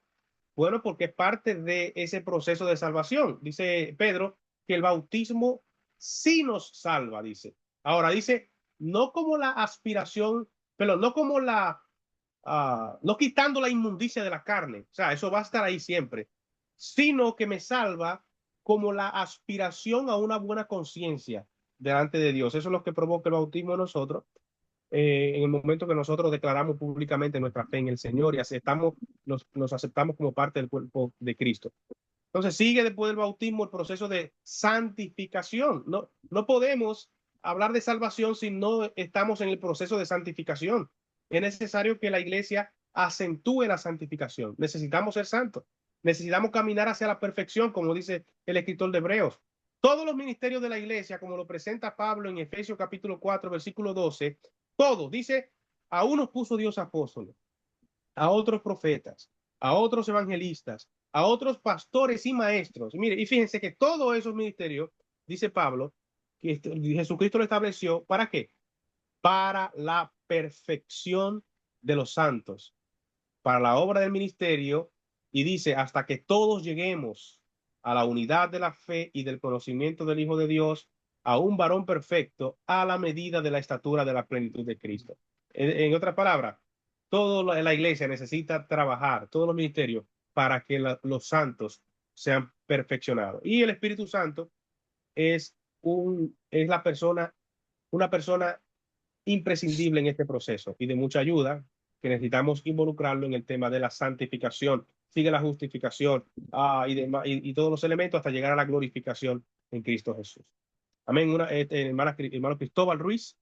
Bueno, porque es parte de ese proceso de salvación. Dice Pedro que el bautismo sí nos salva, dice. Ahora dice, no como la aspiración, pero no como no quitando la inmundicia de la carne, o sea, eso va a estar ahí siempre, sino que me salva como la aspiración a una buena conciencia delante de Dios. Eso es lo que provoca el bautismo en nosotros, en el momento que nosotros declaramos públicamente nuestra fe en el Señor y nos aceptamos como parte del cuerpo de Cristo. Entonces sigue después del bautismo el proceso de santificación. No podemos hablar de salvación si no estamos en el proceso de santificación. Es necesario que la iglesia acentúe la santificación. Necesitamos ser santos. Necesitamos caminar hacia la perfección, como dice el escritor de Hebreos. Todos los ministerios de la iglesia, como lo presenta Pablo en Efesios capítulo 4, versículo 12, todo, dice, a unos puso Dios apóstoles, a otros profetas, a otros evangelistas, a otros pastores y maestros. Y mire, y fíjense que todos esos ministerios, dice Pablo, que Jesucristo lo estableció, ¿para qué? Para la perfección de los santos, para la obra del ministerio, y dice, hasta que todos lleguemos a la unidad de la fe y del conocimiento del Hijo de Dios, a un varón perfecto, a la medida de la estatura de la plenitud de Cristo. En otras palabras, toda la iglesia necesita trabajar, todos los ministerios, para que los santos sean perfeccionados. Y el Espíritu Santo es la persona, una persona imprescindible en este proceso y de mucha ayuda, que necesitamos involucrarlo en el tema de la santificación, sigue la justificación y todos los elementos hasta llegar a la glorificación en Cristo Jesús. Amén. Hermano Cristóbal Ruiz,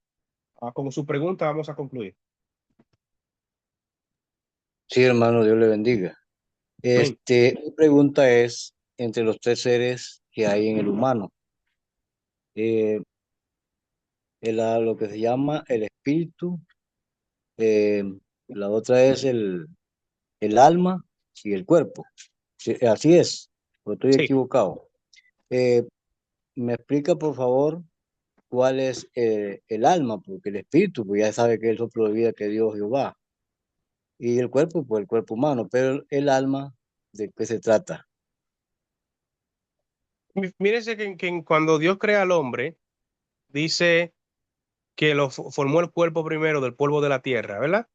con su pregunta vamos a concluir. Sí, hermano, Dios le bendiga. Amén. Mi pregunta es, entre los tres seres que hay en el humano, lo que se llama el espíritu, la otra es el alma y el cuerpo. Sí, así es, o estoy Sí. equivocado. ¿Me explica, por favor, cuál es el alma? Porque el espíritu, pues ya sabe que es el soplo de vida que Dios Jehová. Y el cuerpo, pues el cuerpo humano, pero el alma, ¿de qué se trata? Mírense que cuando Dios crea al hombre, dice que lo formó el cuerpo primero del polvo de la tierra, ¿verdad?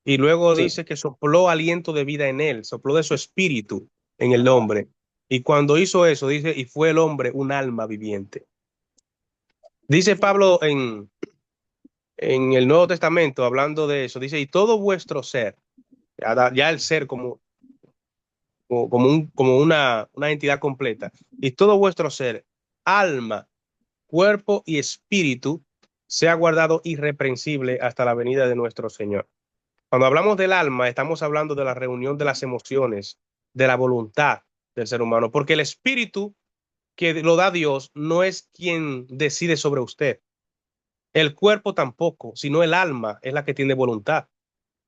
Y luego Sí. dice que sopló aliento de vida en él, sopló de su espíritu en el hombre. Y cuando hizo eso, dice, y fue el hombre un alma viviente. Dice Pablo en el Nuevo Testamento, hablando de eso, dice, y todo vuestro ser, ya el ser como una entidad completa, y todo vuestro ser, alma, cuerpo y espíritu, sea guardado irreprensible hasta la venida de nuestro Señor. Cuando hablamos del alma, estamos hablando de la reunión de las emociones, de la voluntad del ser humano, porque el espíritu que lo da Dios no es quien decide sobre usted. El cuerpo tampoco, sino el alma es la que tiene voluntad.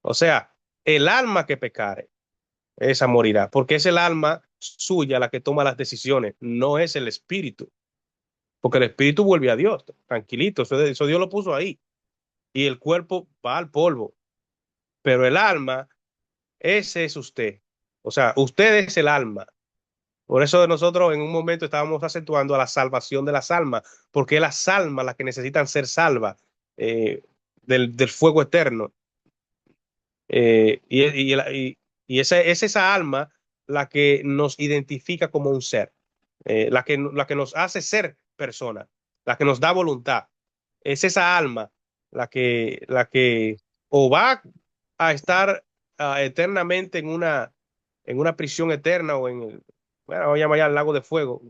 O sea, el alma que pecare, esa morirá, porque es el alma suya la que toma las decisiones, no es el espíritu, porque el espíritu vuelve a Dios, tranquilito, eso Dios lo puso ahí, y el cuerpo va al polvo, pero el alma, ese es usted. O sea, usted es el alma. Por eso nosotros en un momento estábamos acentuando a la salvación de las almas, porque es las almas las que necesitan ser salvas del fuego eterno. Y es esa alma la que nos identifica como un ser, la que nos hace ser persona, la que nos da voluntad. Es esa alma la que o va a estar eternamente en una prisión eterna o bueno, vamos a llamar ya el lago de fuego,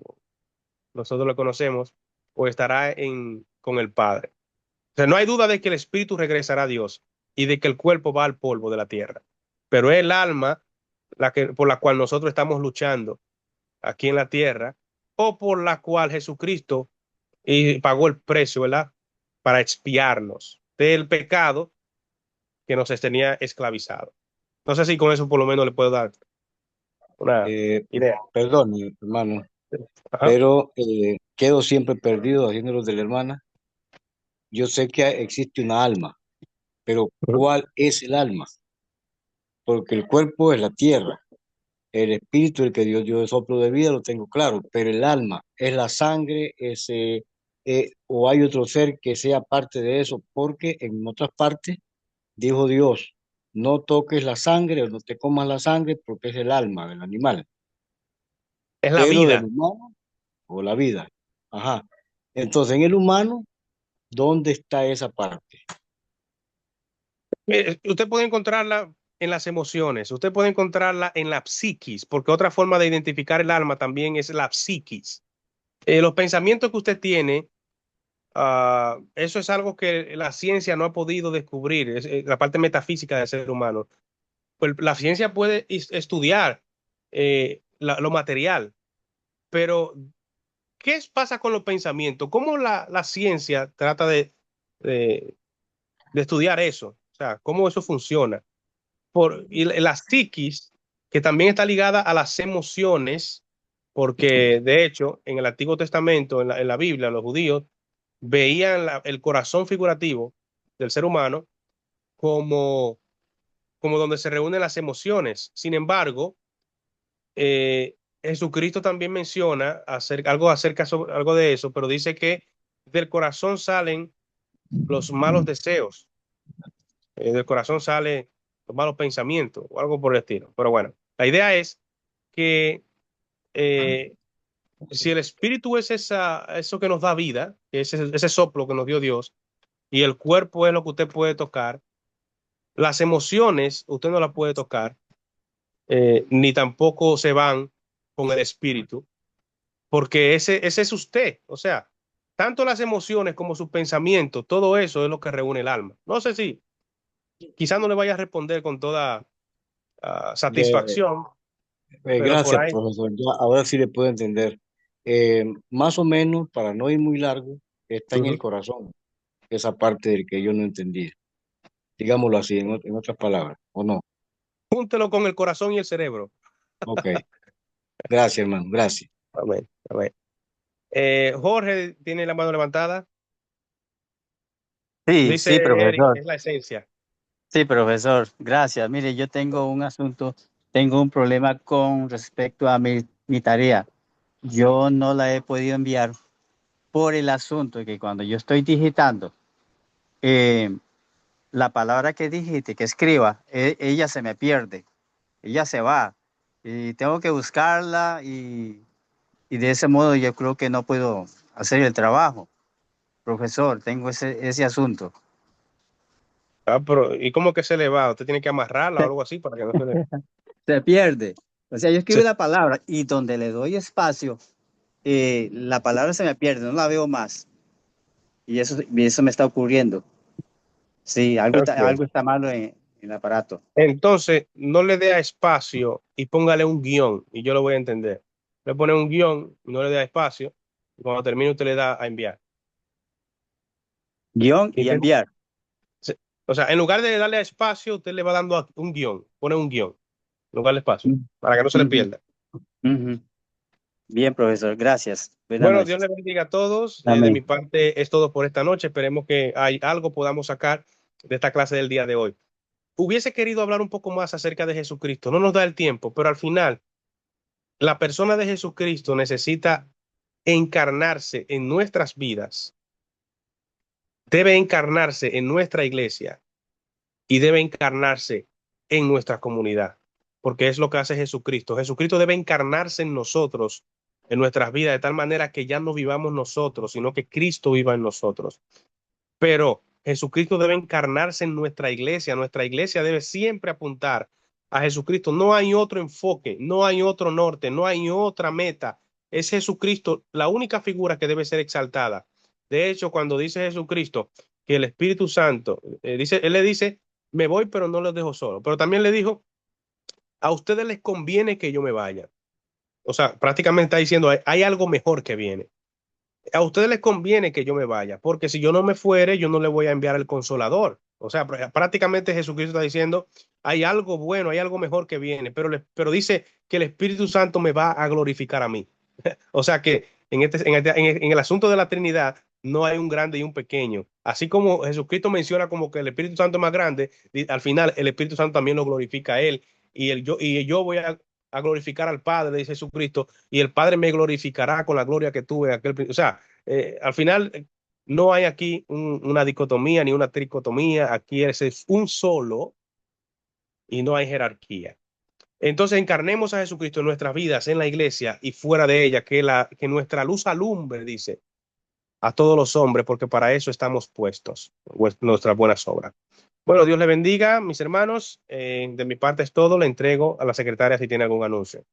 nosotros lo conocemos, o estará con el Padre. O sea, no hay duda de que el espíritu regresará a Dios y de que el cuerpo va al polvo de la tierra. Pero es el alma por la cual nosotros estamos luchando aquí en la tierra, o por la cual Jesucristo pagó el precio, ¿verdad? Para expiarnos del pecado que nos tenía esclavizado. No sé si con eso por lo menos le puedo dar una idea. Perdón, hermano, Ajá. pero quedo siempre perdido haciéndolo de la hermana. Yo sé que existe una alma, pero ¿cuál es el alma? Porque el cuerpo es la tierra, el espíritu, el que Dios dio el soplo de vida, lo tengo claro, pero el alma es la sangre, o hay otro ser que sea parte de eso, porque en otras partes dijo Dios, no toques la sangre o no te comas la sangre porque es el alma del animal, Es la pero del vida. humano o la vida. Ajá. Entonces, en el humano, ¿dónde está esa parte? Usted puede encontrarla en las emociones, usted puede encontrarla en la psiquis, porque otra forma de identificar el alma también es la psiquis. Los pensamientos que usted tiene, eso es algo que la ciencia no ha podido descubrir, es la parte metafísica del ser humano. Pues la ciencia puede estudiar lo material, pero ¿qué pasa con los pensamientos? ¿Cómo la ciencia trata de, de estudiar eso? O sea, ¿cómo eso funciona? Y la psiquis, que también está ligada a las emociones, porque de hecho, en el Antiguo Testamento, en la Biblia, los judíos veían el corazón figurativo del ser humano como, como donde se reúnen las emociones. Sin embargo, Jesucristo también menciona algo de eso, pero dice que del corazón salen los malos deseos, del corazón salen los malos pensamientos o algo por el estilo. Pero bueno, la idea es que eh, si el espíritu es eso que nos da vida, ese soplo que nos dio Dios, y el cuerpo es lo que usted puede tocar, las emociones usted no las puede tocar, ni tampoco se van con el espíritu, porque ese es usted. O sea, tanto las emociones como sus pensamientos, todo eso es lo que reúne el alma. No sé si quizás no le vaya a responder con toda Le- satisfacción, pero por gracias, ahí. profesor. Ya, ahora sí le puedo entender. Más o menos, para no ir muy largo, está en el Ujú. corazón, esa parte del que yo no entendí. Digámoslo así, en otras palabras, ¿o no? Júntelo con el corazón y el cerebro. Ok. Gracias, hermano. Gracias. Amén, amén. Jorge tiene la mano levantada. Sí, Dice sí, Eric, profesor. es la esencia. Sí, profesor. Gracias. Mire, yo tengo un asunto, tengo un problema con respecto a mi tarea. Yo no la he podido enviar por el asunto de que cuando yo estoy digitando, eh, la palabra que dijiste, que escriba, ella se me pierde, ella se va. Y tengo que buscarla y de ese modo yo creo que no puedo hacer el trabajo. Profesor, tengo ese asunto. Pero ¿y cómo que se le va? Usted tiene que amarrarla o algo así para que no se le... Se pierde. O sea, yo escribo Se- la palabra y donde le doy espacio, la palabra se me pierde, no la veo más. Y eso me está ocurriendo. Sí, Ok. algo está malo en el aparato. Entonces, no le dé a espacio y póngale un guión y yo lo voy a entender. Le pone un guión, no le dé a espacio y cuando termine usted le da a enviar. Guión y ¿Entiende? enviar. O sea, en lugar de darle a espacio, usted le va dando un guión, pone un guión en lugar de espacio Mm, para que no se le ujú, pierda. ujú. Bien, profesor, gracias. Buenas Bueno, Dios noches. le bendiga a todos. De mi Amén. parte es todo por esta noche. Esperemos que hay algo podamos sacar de esta clase del día de hoy. Hubiese querido hablar un poco más acerca de Jesucristo. No nos da el tiempo, pero al final la persona de Jesucristo necesita encarnarse en nuestras vidas, debe encarnarse en nuestra iglesia y debe encarnarse en nuestra comunidad, porque es lo que hace Jesucristo. Jesucristo debe encarnarse en nosotros, en nuestras vidas, de tal manera que ya no vivamos nosotros, sino que Cristo viva en nosotros. Pero Jesucristo debe encarnarse en nuestra iglesia. Nuestra iglesia debe siempre apuntar a Jesucristo. No hay otro enfoque, no hay otro norte, no hay otra meta. Es Jesucristo la única figura que debe ser exaltada. De hecho, cuando dice Jesucristo que el Espíritu Santo, él le dice, me voy, pero no los dejo solo. Pero también le dijo, a ustedes les conviene que yo me vaya. O sea, prácticamente está diciendo, hay algo mejor que viene. A ustedes les conviene que yo me vaya, porque si yo no me fuere, yo no le voy a enviar el consolador. O sea, prácticamente Jesucristo está diciendo, hay algo bueno, hay algo mejor que viene, pero dice que el Espíritu Santo me va a glorificar a mí. O sea que en el asunto de la Trinidad no hay un grande y un pequeño. Así como Jesucristo menciona como que el Espíritu Santo es más grande, al final el Espíritu Santo también lo glorifica a él. Y yo voy a glorificar al Padre, dice Jesucristo, y el Padre me glorificará con la gloria que tuve en aquel. O sea, al final no hay aquí una dicotomía ni una tricotomía. Aquí es un solo y no hay jerarquía. Entonces encarnemos a Jesucristo en nuestras vidas, en la iglesia y fuera de ella, que nuestra luz alumbre, dice, a todos los hombres, porque para eso estamos puestos, nuestras buenas obras. Bueno, Dios le bendiga, mis hermanos. De mi parte es todo. Le entrego a la secretaria si tiene algún anuncio.